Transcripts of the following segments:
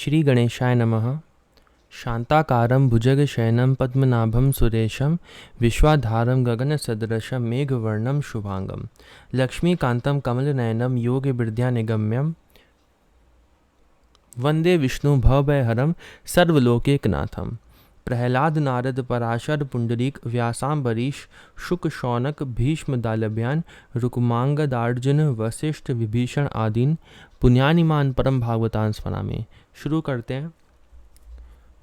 श्री गणेशाय नमः। शांताकारं भुजगशयनं पद्मनाभं सुरेशं विश्वाधारं गगनसदृशं मेघवर्णं शुभांगं लक्ष्मीकान्तं कमलनयनं योगिविद्यानिगम्यं वन्दे विष्णु भवभयहरं सर्वलोकैकनाथं। प्रहलाद नारद पराशर पुंडरीक व्यासाम्बरीश शुक शौनक भीष्म दालभ्यान रुक्मांगदार्जुन वशिष्ठ विभीषण आदीन पुण्यानिमान परम भागवतान स्मरामि। शुरू करते हैं।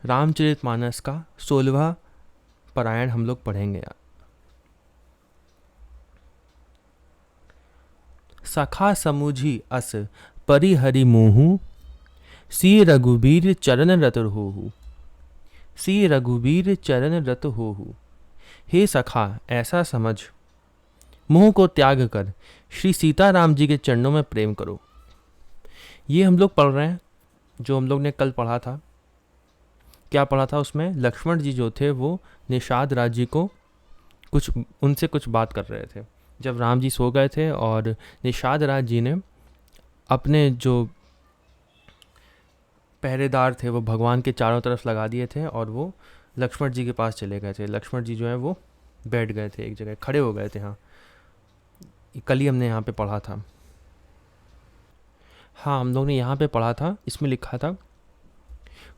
रामचरितमानस का 16वां पारायण हम लोग पढ़ेंगे। सखा समुझी अस परिहरि मोहू सी रघुबीर चरण रत होहू। सी रघुबीर चरण रत होहू। हे सखा, ऐसा समझ, मोह को त्याग कर श्री सीताराम जी के चरणों में प्रेम करो। ये हम लोग पढ़ रहे हैं जो हम लोग ने कल पढ़ा था। क्या पढ़ा था उसमें? लक्ष्मण जी जो थे वो निषाद राज जी को उनसे कुछ बात कर रहे थे। जब राम जी सो गए थे और निषाद राज जी ने अपने जो पहरेदार थे वो भगवान के चारों तरफ लगा दिए थे और वो लक्ष्मण जी के पास चले गए थे। लक्ष्मण जी जो है वो बैठ गए थे, एक जगह खड़े हो गए थे। हाँ, कल ही हमने यहाँ पे पढ़ा था। हाँ, हम लोग ने यहाँ पे पढ़ा था। इसमें लिखा था,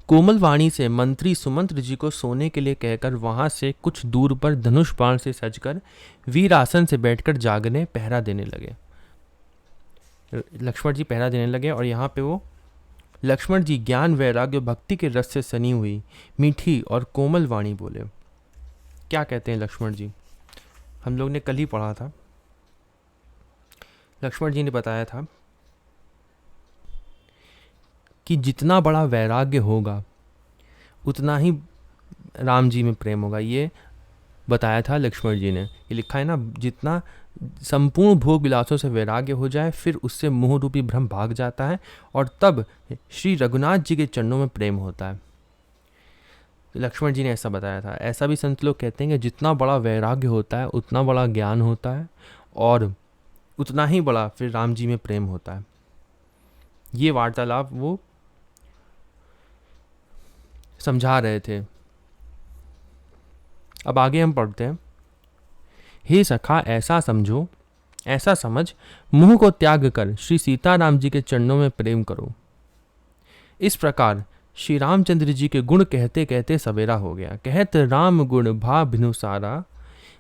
कोमल वाणी से मंत्री सुमंत्र जी को सोने के लिए कहकर वहां से कुछ दूर पर धनुष बाण से सजकर वीर आसन से बैठकर जागने पहरा देने लगे। लक्ष्मण जी पहरा देने लगे और यहाँ पे वो लक्ष्मण जी ज्ञान वैराग्य भक्ति के रस से सनी हुई मीठी और कोमल वाणी बोले। क्या कहते हैं लक्ष्मण जी? हम लोग ने कल ही पढ़ा था। लक्ष्मण जी ने बताया था कि जितना बड़ा वैराग्य होगा उतना ही राम जी में प्रेम होगा। ये बताया था लक्ष्मण जी ने। ये लिखा है ना, जितना संपूर्ण भोग विलासों से वैराग्य हो जाए फिर उससे मोह रूपी भ्रम भाग जाता है और तब श्री रघुनाथ जी के चरणों में प्रेम होता है। लक्ष्मण जी ने ऐसा बताया था। ऐसा भी संत लोग कहते हैं कि जितना बड़ा वैराग्य होता है उतना बड़ा ज्ञान होता है और उतना ही बड़ा फिर राम जी में प्रेम होता है। ये वार्तालाप वो समझा रहे थे। अब आगे हम पढ़ते हैं। हे सखा, ऐसा समझो, ऐसा समझ, मोह को त्याग कर श्री सीताराम जी के चरणों में प्रेम करो। इस प्रकार श्री रामचंद्र जी के गुण कहते कहते सवेरा हो गया। कहत राम गुण भा भिनु सारा,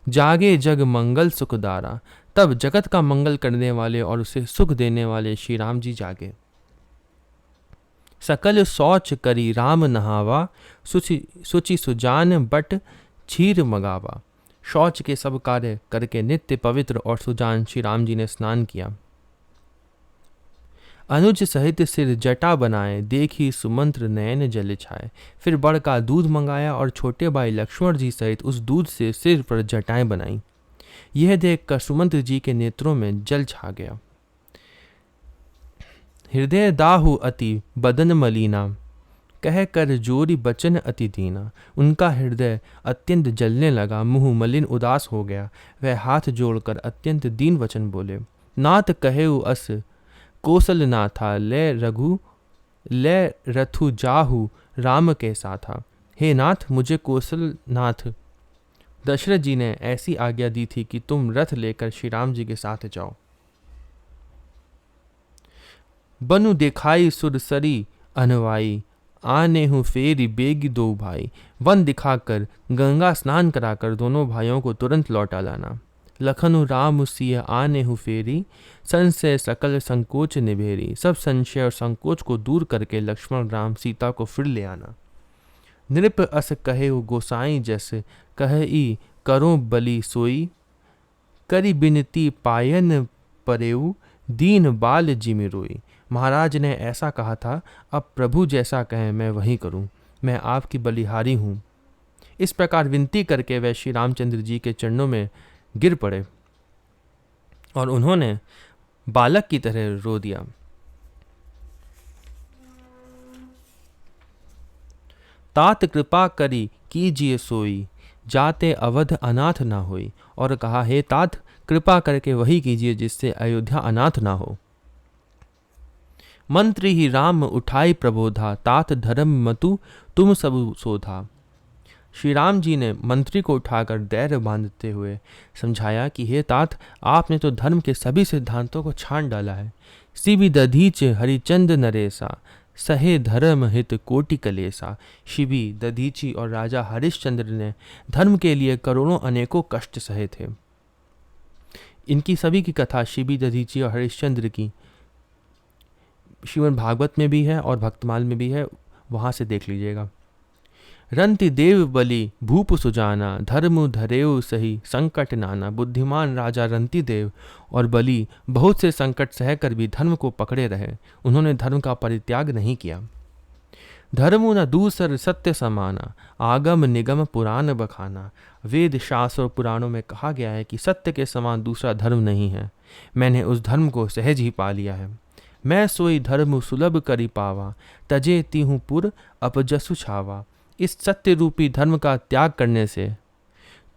जागे जग मंगल सुखदारा। तब जगत का मंगल करने वाले और उसे सुख देने वाले श्री राम जी जागे। सकल शौच करी राम नहावा, सुचि सुजान बट क्षीर मगावा। शौच के सब कार्य करके नित्य पवित्र और सुजान श्री राम जी ने स्नान किया। अनुज सहित सिर जटा बनाए, देखी सुमंत्र नयन जल छाए। फिर बड़ का दूध मंगाया और छोटे भाई लक्ष्मण जी सहित उस दूध से सिर पर जटाएं बनाई। यह देखकर सुमंत्र जी के नेत्रों में जल छा गया। हृदय दाहु अति बदन मलीना, कह कर जोरी बचन अति दीना। उनका हृदय अत्यंत जलने लगा, मुँह मलिन उदास हो गया। वह हाथ जोड़कर अत्यंत दीन वचन बोले। नाथ कहेउ अस कौशल नाथा, ले रघु ले रथु जाहु राम के साथा। हे नाथ, मुझे कौशल नाथ दशरथ जी ने ऐसी आज्ञा दी थी कि तुम रथ लेकर श्री राम जी के साथ जाओ। बनु दिखाई सुरसरी अनवाई, आने हूँ फेरी बेगी दो भाई। वन दिखाकर गंगा स्नान कराकर दोनों भाइयों को तुरंत लौटा लाना। लखनु राम सिय आने हूँ फेरी, संशय सकल संकोच निभेरी। सब संशय और संकोच को दूर करके लक्ष्मण राम सीता को फिर ले आना। नृप अस कहे गोसाई जैसे, कहे करो बलि सोई। करी बिनती पायन परेऊ, दीन बाल जिमि रोई। महाराज ने ऐसा कहा था, अब प्रभु जैसा कहें मैं वही करूं। मैं आपकी बलिहारी हूं। इस प्रकार विनती करके वह श्री रामचंद्र जी के चरणों में गिर पड़े और उन्होंने बालक की तरह रो दिया। तात कृपा करी कीजिए सोई, जाते अवध अनाथ ना होई। और कहा, हे तात, कृपा करके वही कीजिए जिससे अयोध्या अनाथ ना हो। मंत्री ही राम उठाई प्रबोधा, तात धर्म मतु तुम सब सोधा। श्री राम जी ने मंत्री को उठाकर धैर्य बांधते हुए समझाया कि हे तात, आपने तो धर्म के सभी सिद्धांतों को छान डाला है। शिवि दधीच हरिचंद नरेसा, सहे धर्म हित कोटि कलेसा। शिवि दधीची और राजा हरिश्चंद्र ने धर्म के लिए करोड़ों अनेकों कष्ट सहे थे। इनकी सभी की कथा शिवि दधीची और हरिश्चंद्र की श्रीमद् भागवत में भी है और भक्तमाल में भी है, वहाँ से देख लीजिएगा। रंति देव बलि भूप सुजाना, धर्म धरेव सही संकट नाना। बुद्धिमान राजा रंति देव और बलि बहुत से संकट सहकर भी धर्म को पकड़े रहे। उन्होंने धर्म का परित्याग नहीं किया। धर्मो न दूसर सत्य समाना, आगम निगम पुराण बखाना। वेद शास्त्र और पुराणों में कहा गया है कि सत्य के समान दूसरा धर्म नहीं है। मैंने उस धर्म को सहज ही पा लिया है। मैं सोई धर्म सुलभ करी पावा, तजे तिहु पुर अपजसु छावा। इस सत्य रूपी धर्म का त्याग करने से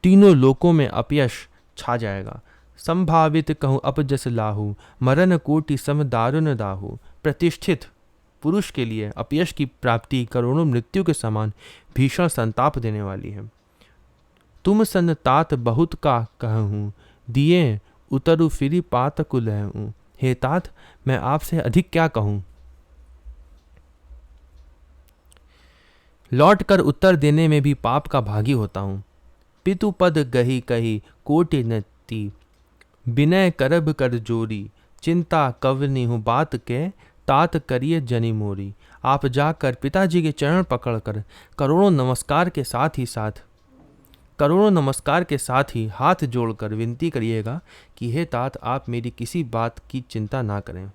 तीनों लोकों में अपयश छा जाएगा। संभावित कहूँ अपजस लाहू, मरण कोटि सम दारुण दाहू। प्रतिष्ठित पुरुष के लिए अपयश की प्राप्ति करोड़ों मृत्यु के समान भीषण संताप देने वाली है। तुम सन तात बहुत का कहूँ, दिए उतरु फिरी पात कुलहूँ। हे तात, मैं आपसे अधिक क्या कहूँ। लौट कर उत्तर देने में भी पाप का भागी होता हूँ। पितु पद गही कही कोटि नति, विनय करब कर जोरी। चिंता कवनी हूँ बात के, तात करिए जनी मोरी। आप जाकर पिताजी के चरण पकड़कर करोड़ों नमस्कार के साथ ही हाथ जोड़कर विनती करिएगा कि हे तात, आप मेरी किसी बात की चिंता ना करें।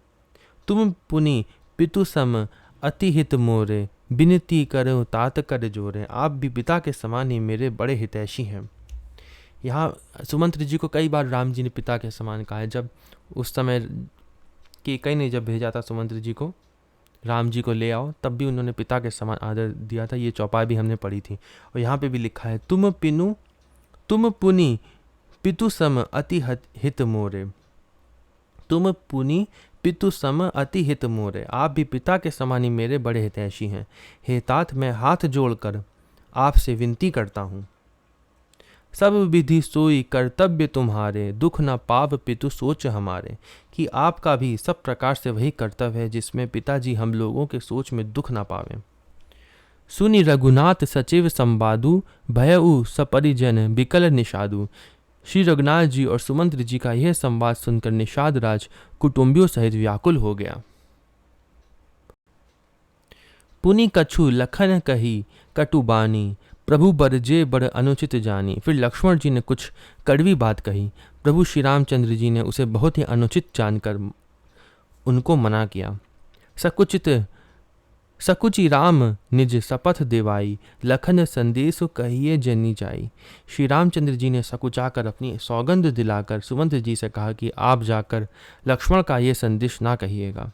तुम पुनि पितु सम अति हित मोरे, विनती करो तात कर जोरे। आप भी पिता के समान ही मेरे बड़े हितैषी हैं। यहाँ सुमंत्र जी को कई बार राम जी ने पिता के समान कहा है। जब उस समय कैकेयी ने जब भेजा था सुमंत्र जी को, राम जी को ले आओ, तब भी उन्होंने पिता के समान आदर दिया था। ये चौपाई भी हमने पढ़ी थी। और यहाँ पे भी लिखा है, तुम पुनि पितु सम अति हित मोरे। तुम पुनि पितु सम अति हित मोरे। आप भी पिता के समान ही मेरे बड़े हितैषी हैं। हे तात, मैं हाथ जोड़कर आपसे विनती करता हूँ। सब विधि सोई कर्तव्य तुम्हारे, दुख न पाव पितु सोच हमारे। कि आपका भी सब प्रकार से वही कर्तव्य है जिसमें पिताजी हम लोगों के सोच में दुख न पावें। सुनि रघुनाथ सचिव संवादु, भयउ सपरिजन बिकल निषादु। श्री रघुनाथ जी और सुमंत्र जी का यह संवाद सुनकर निषाद राज कुटुंबियों सहित व्याकुल हो गया। पुनि कछु लखन कही कटुबानी, प्रभु बरजे बड़ अनुचित जानी। फिर लक्ष्मण जी ने कुछ कड़वी बात कही। प्रभु श्री रामचंद्र जी ने उसे बहुत ही अनुचित जानकर उनको मना किया। सकुचि राम निज शपथ देवाई, लखन संदेश कहिए जनी जाई। श्री रामचंद्र जी ने सकुचाकर अपनी सौगंध दिलाकर सुमंत्र जी से कहा कि आप जाकर लक्ष्मण का ये संदेश ना कहिएगा।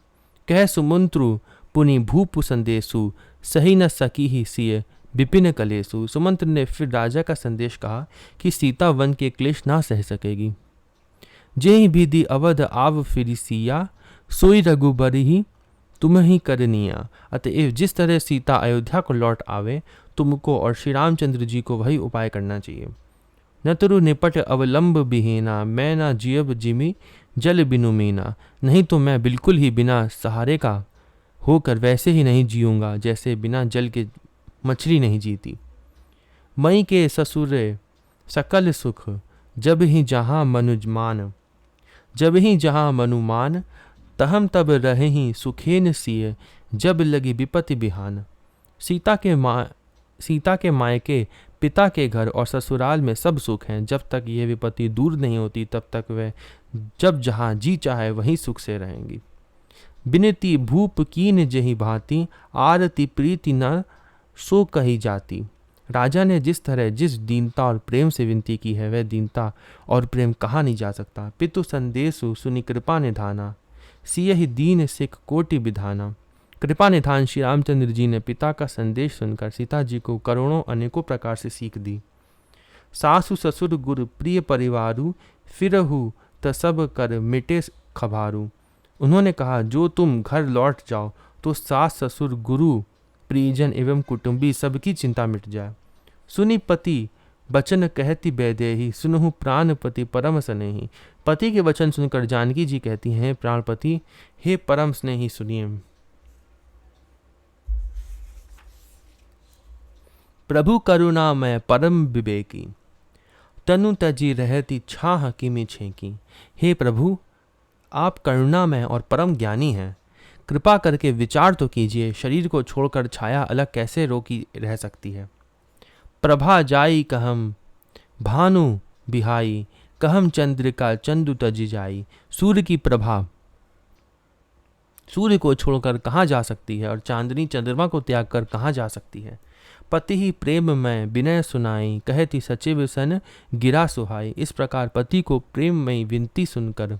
कह सुमंत्रु पुनि भूप संदेशु, सही न सकी ही सिय विपिन कलेसु। सुमंत्र ने फिर राजा का संदेश कहा कि सीता वन के क्लेश ना सह सकेगी। जेहि विधि अवध आव फिरी सिया, सोई रघुबरी ही तुम ही करनिया। अतएव जिस तरह सीता अयोध्या को लौट आवे, तुमको और श्री रामचंद्र जी को वही उपाय करना चाहिए। नतरु निपट अवलंब बिहीना, मैं ना जियब जिमी जल बिनु मीना। नहीं तो मैं बिल्कुल ही बिना सहारे का होकर वैसे ही नहीं जीऊँगा जैसे बिना जल के मछली नहीं जीती। मई के ससुरे सकल सुख, जब ही जहाँ मनुमान। तहम तब रहे ही सुखेन सिय, जब लगी विपत्ति बिहान। सीता के मायके, पिता के घर और ससुराल में सब सुख हैं। जब तक यह विपत्ति दूर नहीं होती तब तक वे जब जहाँ जी चाहे वहीं सुख से रहेंगी। बिनती भूप कीन जही भांति, आरती प्रीति न सो कही जाती। राजा ने जिस तरह जिस दीनता और प्रेम से विनती की है, वह दीनता और प्रेम कहा नहीं जा सकता। पितु संदेशु सुनि कृपा निधाना, सियहि दीन सिख कोटि विधाना। कृपा निधान श्री रामचंद्र जी ने पिता का संदेश सुनकर सीता जी को करोड़ों अनेकों प्रकार से सीख दी। सासु ससुर गुरु प्रिय परिवारु, फिरहु त सब कर मिटे खबारू। उन्होंने कहा, जो तुम घर लौट जाओ तो सास ससुर गुरु परिजन एवं कुटुंबी सबकी चिंता मिट जाए। सुनी पति वचन कहती वैदेही, सुनहु प्राणपति परम स्नेही। पति के वचन सुनकर जानकी जी कहती हैं, प्राणपति हे परम स्नेही सुनिए। प्रभु करुणामय परम विवेकी, तनु तजी रहती छाह किमि छेकी। हे प्रभु, आप करुणामय और परम ज्ञानी हैं, कृपा करके विचार तो कीजिए, शरीर को छोड़कर छाया अलग कैसे रोकी रह सकती है। प्रभा जाई कहम भानु बिहाई, कहम चंद्रिका चंदु तजी जाई। सूर्य की प्रभा सूर्य को छोड़कर कहाँ जा सकती है और चांदनी चंद्रमा को त्याग कर कहाँ जा सकती है। पति ही प्रेम में विनय सुनाई, कहती सचिव सन गिरा सुहाई। इस प्रकार पति को प्रेम में विनती सुनकर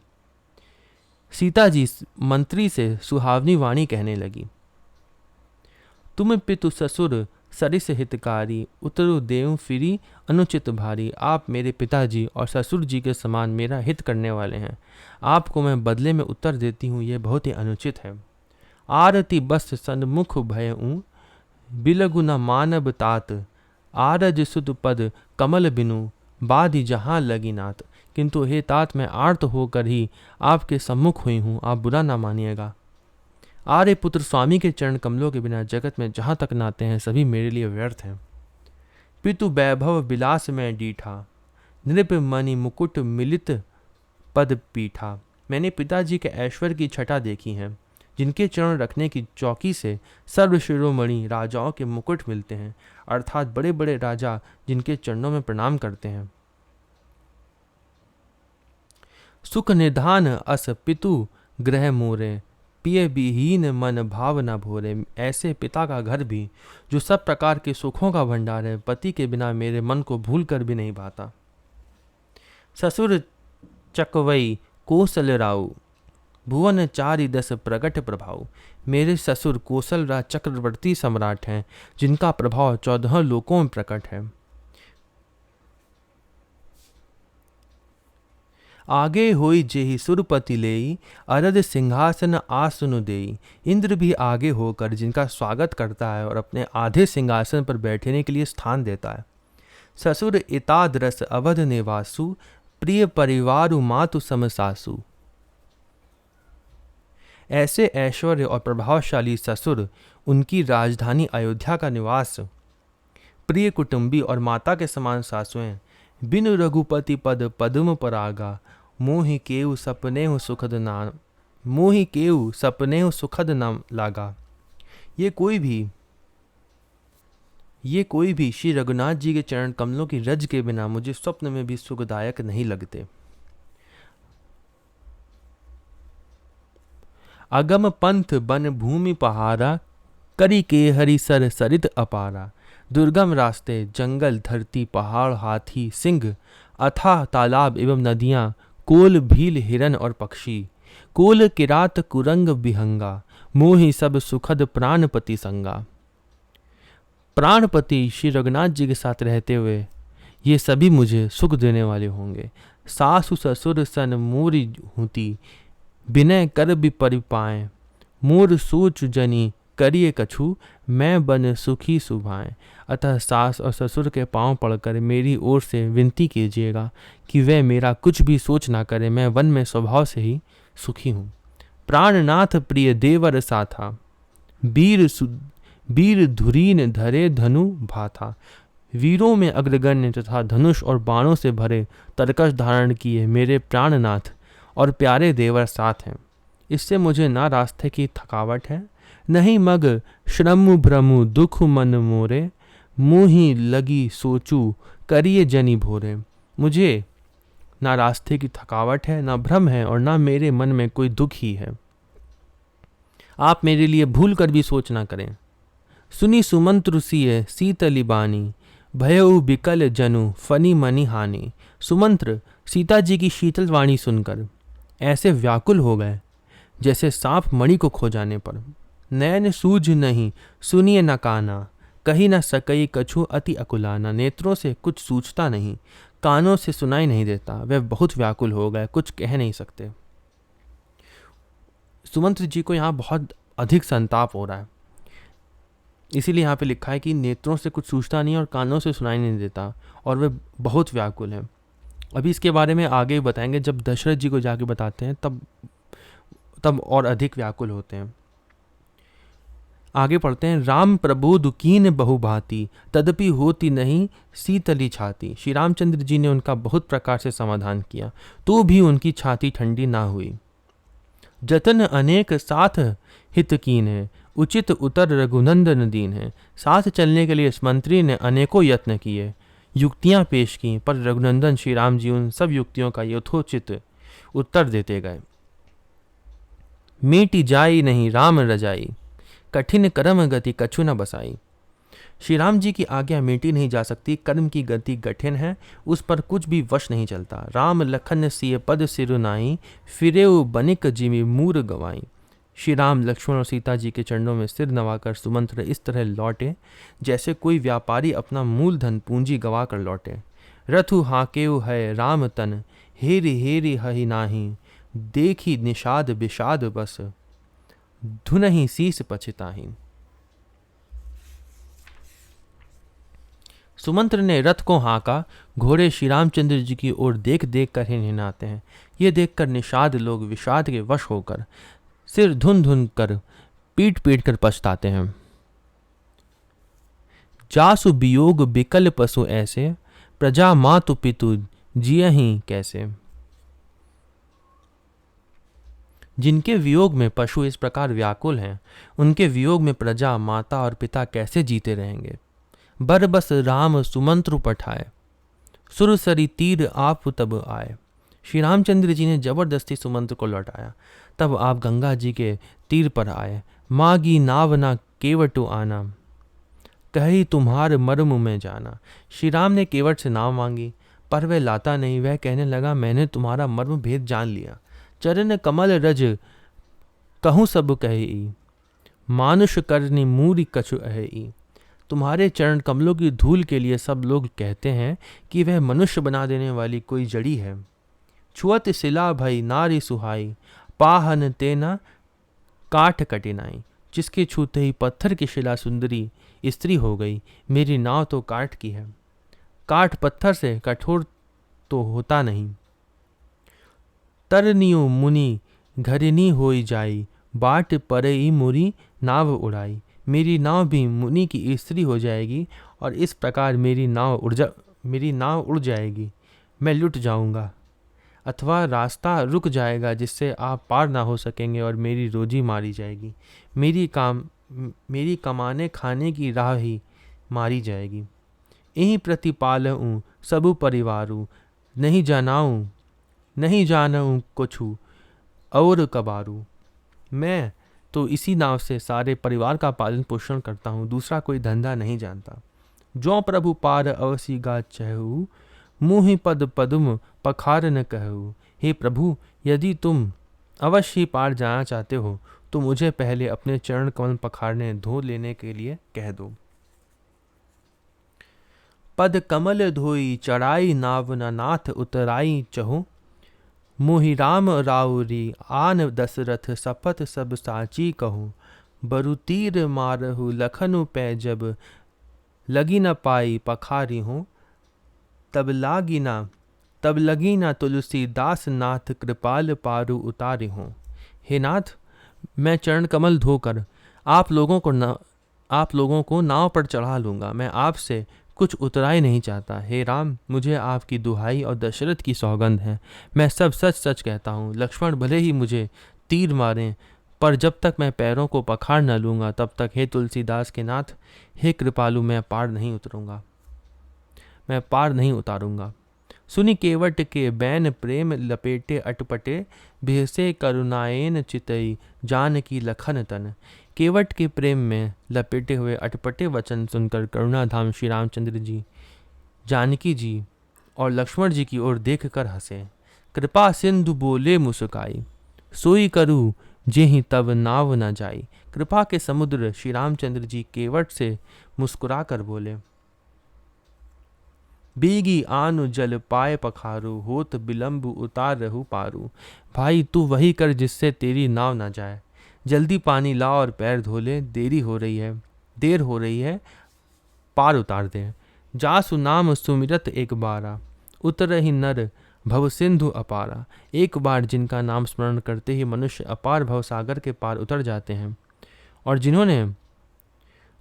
सीता जी मंत्री से सुहावनी वाणी कहने लगी। तुम पितु ससुर सरिस हितकारी, उतरु देव फिरी अनुचित भारी। आप मेरे पिताजी और ससुर जी के समान मेरा हित करने वाले हैं, आपको मैं बदले में उत्तर देती हूँ, यह बहुत ही अनुचित है। आरती बस सन्मुख भयऊँ, बिलगु न मानव तात। आरज सुत पद कमल बिनु, बाधी जहाँ लगी नात। किंतु हे तात, मैं आर्त होकर ही आपके सम्मुख हुई हूँ, आप बुरा ना मानिएगा। आर्य पुत्र स्वामी के चरण कमलों के बिना जगत में जहाँ तक नाते हैं सभी मेरे लिए व्यर्थ हैं। पितु वैभव विलास में डीठा, नृप मणि मुकुट मिलित पद पीठा। मैंने पिताजी के ऐश्वर्य की छटा देखी है, जिनके चरण रखने की चौकी से सर्व शिरोमणि राजाओं के मुकुट मिलते हैं, अर्थात बड़े बड़े राजा जिनके चरणों में प्रणाम करते हैं। सुख निधान अस पितु ग्रह मोरे, पिय विहीन मन भाव न भोरे। ऐसे पिता का घर भी, जो सब प्रकार के सुखों का भंडार है, पति के बिना मेरे मन को भूल कर भी नहीं पाता। ससुर चकवई कौशल राउ, भुवन चारि दस प्रगट प्रभाव। मेरे ससुर कौशल राज चक्रवर्ती सम्राट हैं, जिनका प्रभाव 14 लोकों में प्रकट है। आगे होई जेहि सुरपति लेई, अरद सिंहासन आसनु देई। इंद्र भी आगे होकर जिनका स्वागत करता है और अपने आधे सिंहासन पर बैठने के लिए स्थान देता है। ससुर इतादरस अवध निवासु, प्रिय परिवारु मातु समसासु। ऐसे ऐश्वर्य और प्रभावशाली ससुर, उनकी राजधानी अयोध्या का निवास, प्रिय कुटुंबी और माता के समान सासुएं, बिनु रघुपति पद पद्म परागा। मोहि केउ सपनेहु सुखद नाम, मोहि केउ सपनेहु सुखद नाम लागा। ये कोई भी श्री रघुनाथ जी के चरण कमलों की रज के बिना मुझे स्वप्न में भी सुखदायक नहीं लगते। अगम पंथ बन भूमि पहारा, करी के हरिसर सरित अपारा। दुर्गम रास्ते, जंगल, धरती, पहाड़, हाथी, सिंह, अथाह तालाब एवं नदियाँ, कोल, भील, हिरन और पक्षी, कोल, किरात, कुरंग, विहंगा, मोहि सब सुखद प्राणपति संगा। प्राणपति श्री रघुनाथ जी के साथ रहते हुए ये सभी मुझे सुख देने वाले होंगे। सासु ससुर सन मोरी होती, विनय कर भी परिपाएं। मोर सोच जनी करिए कछु, मैं बन सुखी सुभाएं। अतः सास और ससुर के पांव पड़कर मेरी ओर से विनती कीजिएगा कि वे मेरा कुछ भी सोच ना करें, मैं वन में स्वभाव से ही सुखी हूँ। प्राणनाथ प्रिय देवर साथा, वीर धुरीन धरे धनु भाथा। वीरों में अग्रगण्य तथा धनुष और बाणों से भरे तरकश धारण किए मेरे प्राणनाथ और प्यारे देवर साथ हैं। इससे मुझे ना रास्ते की थकावट है, नहीं मग श्रमु भ्रमु दुख मन मोरे। मुँही लगी सोचू करिए जनी भोरे। मुझे ना रास्ते की थकावट है, ना भ्रम है और ना मेरे मन में कोई दुख ही है। आप मेरे लिए भूल कर भी सोच ना करें। सुनी सुमंत्र सिय सीतली बानी, भयउ बिकल जनु फनी मनी हानि। सुमंत्र सीता जी की शीतल वाणी सुनकर ऐसे व्याकुल हो गए जैसे सांप मणि को खो जाने पर। नैन सूझ नहीं सुनिए न काना, कही न सकई कछु अति अकुलाना। नेत्रों से कुछ सूझता नहीं, कानों से सुनाई नहीं देता। वे बहुत व्याकुल हो गए, कुछ कह नहीं सकते। सुमंत्र जी को यहाँ बहुत अधिक संताप हो रहा है, इसीलिए यहाँ पे लिखा है कि नेत्रों से कुछ सूझता नहीं और कानों से सुनाई नहीं देता और वे बहुत व्याकुल हैं। अभी इसके बारे में आगे बताएंगे, जब दशरथ जी को जाके बताते हैं तब और अधिक व्याकुल होते हैं। आगे पढ़ते हैं। राम प्रबोध कीन बहुभांति, तदपि होती नहीं शीतली छाती। श्री रामचंद्र जी ने उनका बहुत प्रकार से समाधान किया, तो भी उनकी छाती ठंडी ना हुई। जतन अनेक साथ हित कीन है, उचित उतर रघुनंदन दीन है। साथ चलने के लिए इस मंत्री ने अनेकों यत्न किए, युक्तियां पेश की, पर रघुनंदन श्री राम जी उन सब युक्तियों का यथोचित उत्तर देते गए। मीटी जाई नहीं राम रजाई, कठिन कर्म गति कछु न बसाई। श्री राम जी की आज्ञा मीटी नहीं जा सकती, कर्म की गति कठिन है, उस पर कुछ भी वश नहीं चलता। राम लखन सिय पद सिर नाई, फिरेउ बनिक जिमि मूर गवाई। श्री राम लक्ष्मण और सीता जी के चरणों में सिर नवाकर सुमंत्र इस तरह लौटे जैसे कोई व्यापारी अपना मूलधन पूंजी गवा कर लौटे। रथु हाकेउ है राम तन, हेरी हेरी हहि नाही, देखी निषाद विषाद बस, धुनहि शीस पछिताहि। सुमंत्र ने रथ को हाँका, घोड़े श्री रामचंद्र जी की ओर देख देख कर ही निनाते हैं। ये देखकर निषाद लोग विषाद के वश होकर सिर धुन धुन कर पीट पीट कर पछताते हैं। जासु वियोग बिकल पशु ऐसे, प्रजा मातु पितु जियहि कैसे। जिनके वियोग में पशु इस प्रकार व्याकुल हैं, उनके वियोग में प्रजा माता और पिता कैसे जीते रहेंगे। बरबस राम सुमंत्र पठाए, सुरसरी तीर आप तब आए। श्री रामचंद्र जी ने जबरदस्ती सुमंत्र को लौटाया, तब आप गंगा जी के तीर पर आए। मागी नाव ना केवटु आना, कही तुम्हार मर्म में जाना। श्री राम ने केवट से नाव मांगी, पर वह लाता नहीं। वह कहने लगा, मैंने तुम्हारा मर्म भेद जान लिया। चरण कमल रज कहूँ सब कही, मानुष करनी मूरी कछु अहि। तुम्हारे चरण कमलों की धूल के लिए सब लोग कहते हैं कि वह मनुष्य बना देने वाली कोई जड़ी है। छुअत सिला भई नारी सुहाई, पाहन तेना काठ कटिनाई। जिसके छूते ही पत्थर की शिला सुंदरी स्त्री हो गई। मेरी नाव तो काठ की है, काठ पत्थर से कठोर तो होता नहीं। तरनियो मुनि घरिनी होई जाई, बाट परई मुरी नाव उड़ाई। मेरी नाव भी मुनि की स्त्री हो जाएगी और इस प्रकार मेरी नाव उड़ जाएगी। मैं लुट जाऊंगा अथवा रास्ता रुक जाएगा जिससे आप पार ना हो सकेंगे और मेरी रोजी मारी जाएगी। मेरी कमाने खाने की राह ही मारी जाएगी। यही प्रतिपालऊँ सबु परिवारू, नहीं जानऊँ कुछु और कबारू। मैं तो इसी नाव से सारे परिवार का पालन पोषण करता हूँ, दूसरा कोई धंधा नहीं जानता। जो प्रभु पार अवसी गा चहु, मुहि पद पदुम पखार न कहू। हे प्रभु, यदि तुम अवश्य पार जाना चाहते हो तो मुझे पहले अपने चरण कमल पखारने धो लेने के लिए कह दो। पद कमल धोई चढ़ाई नाव न नाथ उतराई चहु, मोहि राम राउरी आन दशरथ सपथ सब साची कहूँ। बरु तीर मारहु लखनु पै जब, लगी न पाई पखारी हूँ। तब लगी ना तुलसीदास नाथ, कृपाल पारु उतारी हूँ। हे नाथ, मैं चरण कमल धोकर आप लोगों को नाव पर चढ़ा लूँगा। मैं आपसे कुछ उतराई नहीं चाहता। हे राम, मुझे आपकी दुहाई और दशरथ की सौगंध है। मैं सब सच सच कहता हूँ। लक्ष्मण भले ही मुझे तीर मारें, पर जब तक मैं पैरों को पखार न लूँगा तब तक हे तुलसीदास के नाथ, हे कृपालु, मैं पार नहीं उतारूँगा। सुनि केवट के बैन प्रेम लपेटे अटपटे, भेसे करुणाएन चितई जानकी लखन तन। केवट के प्रेम में लपेटे हुए अटपटे वचन सुनकर करुणाधाम श्री रामचंद्र जी जानकी जी और लक्ष्मण जी की ओर देख कर हंसे। कृपा सिंधु बोले मुस्काई, सोई करूँ जेहि तब नाव न जाई। कृपा के समुद्र श्री रामचंद्र जी केवट से मुस्कुरा कर बोले, बीगी आनु जल पाए पखारू, होत बिलम्ब उतार रहु पारू। भाई, तू वही कर जिससे तेरी नाव न जाए। जल्दी पानी ला और पैर धो ले, देर हो रही है, पार उतार दे। जासु नाम सुमिरत एक बारा, उतर ही नर भव सिंधु अपारा। एक बार जिनका नाम स्मरण करते ही मनुष्य अपार भव सागर के पार उतर जाते हैं। और जिन्होंने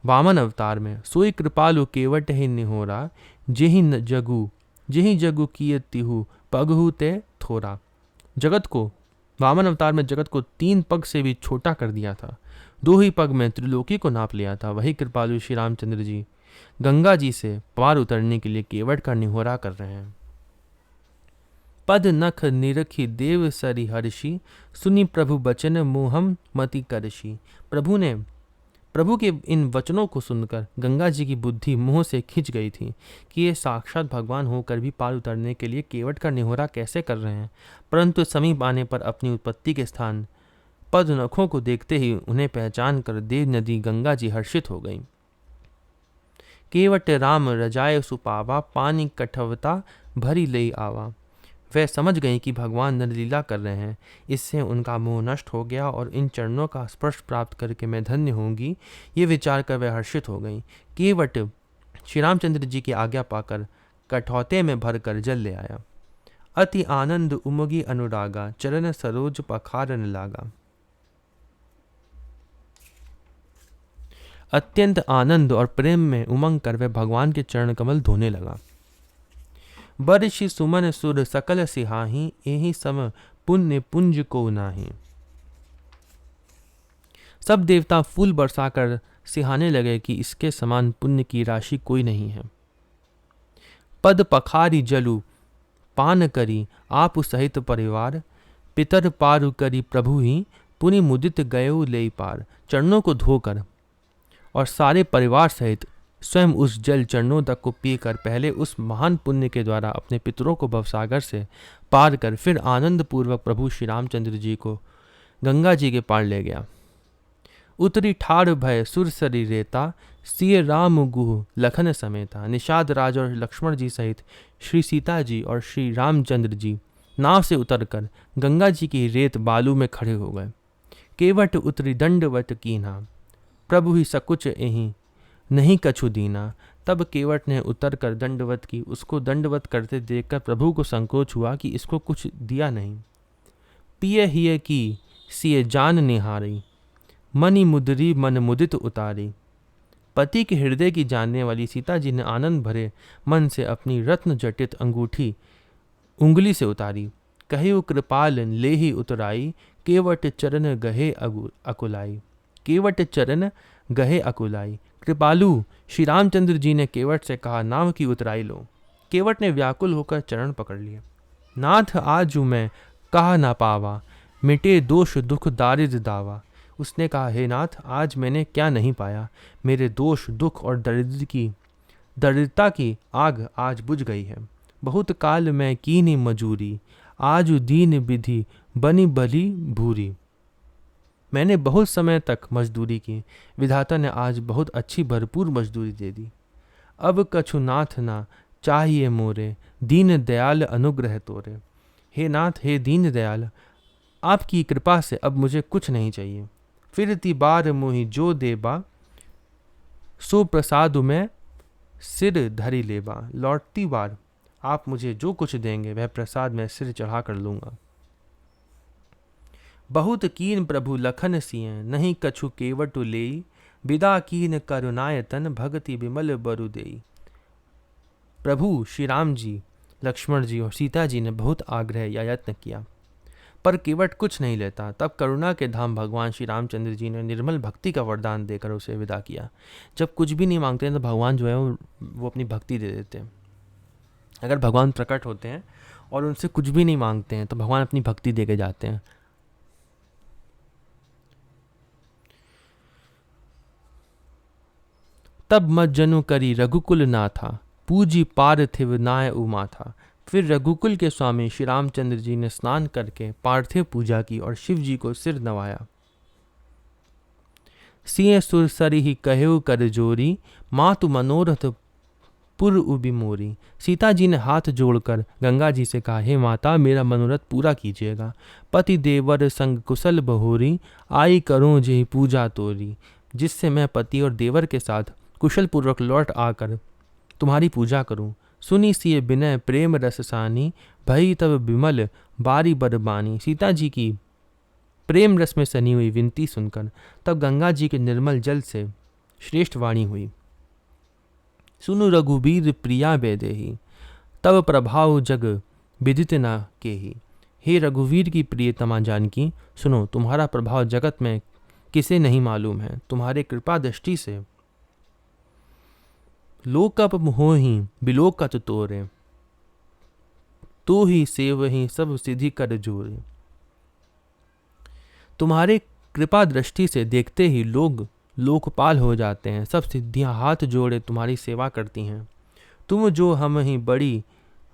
वामन अवतार में सोई कृपालु केवट ही निहोरा, जेहि जगु किए तिहु पगहु ते थोरा। जगत को वामन अवतार में जगत को 3 पग से भी छोटा कर दिया था, 2 ही पग में त्रिलोकी को नाप लिया था। वही कृपालु श्री रामचंद्र जी गंगा जी से पार उतरने के लिए केवट का निहोरा कर रहे हैं। पद नख निरखी देव सरि हर्षि, सुनी प्रभु बचन मोहम मति करषि। प्रभु के इन वचनों को सुनकर गंगा जी की बुद्धि मोह से खिंच गई थी कि ये साक्षात भगवान होकर भी पार उतरने के लिए केवट का निहोरा कैसे कर रहे हैं। परंतु समीप आने पर अपनी उत्पत्ति के स्थान पद नखों को देखते ही उन्हें पहचान कर देव नदी गंगा जी हर्षित हो गई। केवट राम रजाय सुपावा, पानी कठवता भरी लई आवा। वह समझ गई कि भगवान नरलीला कर रहे हैं। इससे उनका मोह नष्ट हो गया और इन चरणों का स्पर्श प्राप्त करके मैं धन्य होंगी, ये विचार कर वह हर्षित हो गई। केवट श्री रामचंद्र जी की आज्ञा पाकर कठौते में भरकर जल ले आया। अति आनंद उमगी अनुरागा, चरण सरोज पखारन लागा। अत्यंत आनंद और प्रेम में उमंग कर वह भगवान के चरण कमल धोने लगा। बरषि सुमन सुर सकल सिहाही, एहि सम पुण्य पुंज को नाही। सब देवता फूल बरसाकर सिहाने लगे कि इसके समान पुण्य की राशि कोई नहीं है। पद पखारी जलु पान करी, आप सहित परिवार, पितर पारु करी प्रभु ही, पुनि मुदित गयो ले पार। चरणों को धोकर और सारे परिवार सहित स्वयं उस जल चरणों तक को पीकर पहले उस महान पुण्य के द्वारा अपने पितरों को भवसागर से पार कर फिर आनंद पूर्वक प्रभु श्री रामचंद्र जी को गंगा जी के पार ले गया। उतरी ठाड़ भय सुरसरी रेता, सिय राम गुह लखन समेता। निषाद राज और लक्ष्मण जी सहित श्री सीता जी और श्री रामचंद्र जी नाव से उतरकर गंगा जी की रेत बालू में खड़े हो गए। केवट उतरी दंडवत कीन्हा, प्रभु ही सकुच एहि नहीं कछु दीना। तब केवट ने उतर कर दंडवत की। उसको दंडवत करते देखकर प्रभु को संकोच हुआ कि इसको कुछ दिया नहीं। पिय हिय की सिय जान निहारी, मनि मुदरी मन मुदित उतारी। पति के हृदय की जानने वाली सीता जी ने आनंद भरे मन से अपनी रत्न जटित अंगूठी उंगली से उतारी। कहियो कृपाल लेहि उतराई, केवट चरण गहे अकुलाई। केवट चरण गहे अकुलाई। कृपालु श्री रामचंद्र जी ने केवट से कहा, नाव की उतराई लो। केवट ने व्याकुल होकर चरण पकड़ लिए। नाथ आजू मैं कहा ना पावा, मिटे दोष दुख दारिद्र दावा। उसने कहा, हे नाथ, आज मैंने क्या नहीं पाया। मेरे दोष दुख और दरिद्रता की आग आज बुझ गई है। बहुत काल मैं कीनी मजूरी, आजू दीन विधि बनी बली भूरी। मैंने बहुत समय तक मजदूरी की, विधाता ने आज बहुत अच्छी भरपूर मजदूरी दे दी। अब कछु नाथ ना चाहिए मोरे, दीन दयाल अनुग्रह तोरे। हे नाथ, हे दीन दयाल, आपकी कृपा से अब मुझे कुछ नहीं चाहिए। फिरती बार मोहि जो देबा, सो प्रसाद में सिर धरी लेबा। लौटती बार आप मुझे जो कुछ देंगे वह प्रसाद में सिर चढ़ा कर लूँगा। बहुत कीन प्रभु लखन सिय, नहीं कछु केवटु लेई। विदा कीन करुणायतन, भगति विमल बरु देई। प्रभु श्री राम जी, लक्ष्मण जी और सीता जी ने बहुत आग्रह या यत्न किया, पर केवट कुछ नहीं लेता। तब करुणा के धाम भगवान श्री रामचंद्र जी ने निर्मल भक्ति का वरदान देकर उसे विदा किया। जब कुछ भी नहीं मांगते हैं तो भगवान जो है वो अपनी भक्ति दे देते हैं। अगर भगवान प्रकट होते हैं और उनसे कुछ भी नहीं मांगते हैं तो भगवान अपनी भक्ति दे के जाते हैं। तब मज्जनु करी रघुकुल नाथा, पूजी पार्थिव नाय उमा था। फिर रघुकुल के स्वामी श्री रामचंद्र जी ने स्नान करके पार्थिव पूजा की और शिव जी को सिर नवाया। सिय सुरसरी ही कहेउ कर जोरी, मातु मनोरथ पुर उबी मोरी। सीता जी ने हाथ जोड़कर गंगा जी से कहा, हे माता, मेरा मनोरथ पूरा कीजिएगा। पति देवर संग कुशल बहोरी, आई करूं जेहि पूजा तोरी। जिससे मैं पति और देवर के साथ कुशल पूर्वक लौट आकर तुम्हारी पूजा करूं। सुनी सी विनय प्रेम रस सानी, भई तब विमल बारी बरबानी। सीता जी की प्रेम रस में सनी हुई विनती सुनकर तब गंगा जी के निर्मल जल से श्रेष्ठ वाणी हुई। सुनु रघुबीर प्रिया वैदेही, तब प्रभाव जग विदित न केही। हे रघुवीर की प्रियतमा जानकी, सुनो, तुम्हारा प्रभाव जगत में किसे नहीं मालूम है। तुम्हारे कृपा दृष्टि से लोकप मोहि बिलोकत तोरे, तो ही सेवहि सब सिद्धि कर जोरे। तुम्हारे कृपा दृष्टि से देखते ही लोग लोकपाल हो जाते हैं, सब सिद्धियां हाथ जोड़े तुम्हारी सेवा करती हैं। तुम जो हम ही बड़ी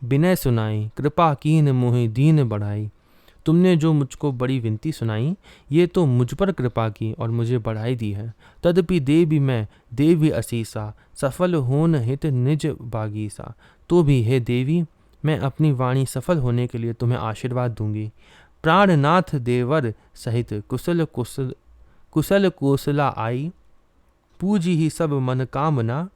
विनय सुनाई, कृपा कीन मोहि दीन बढ़ाई। तुमने जो मुझको बड़ी विनती सुनाई, ये तो मुझ पर कृपा की और मुझे बढ़ाई दी है। तदपि देवी मैं देवी असीसा, सफल होन हित निज बागीसा। तो भी हे देवी, मैं अपनी वाणी सफल होने के लिए तुम्हें आशीर्वाद दूंगी। प्राणनाथ देवर सहित कुशल कोसला आई, पूजी ही सब मन कामना,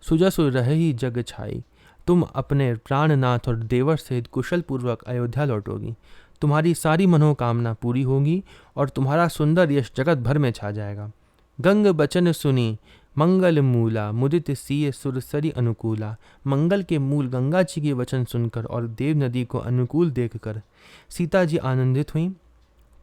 सुजसु रही जग छाई। तुम अपने प्राणनाथ और देवर सहित कुशल पूर्वक अयोध्या लौटोगी। तुम्हारी सारी मनोकामना पूरी होगी और तुम्हारा सुंदर यश जगत भर में छा जाएगा। गंग बचन सुनी मंगल मूला, मुदित सिय सुरसरी अनुकूला। मंगल के मूल गंगा जी के वचन सुनकर और देव नदी को अनुकूल देखकर सीता जी आनंदित हुईं।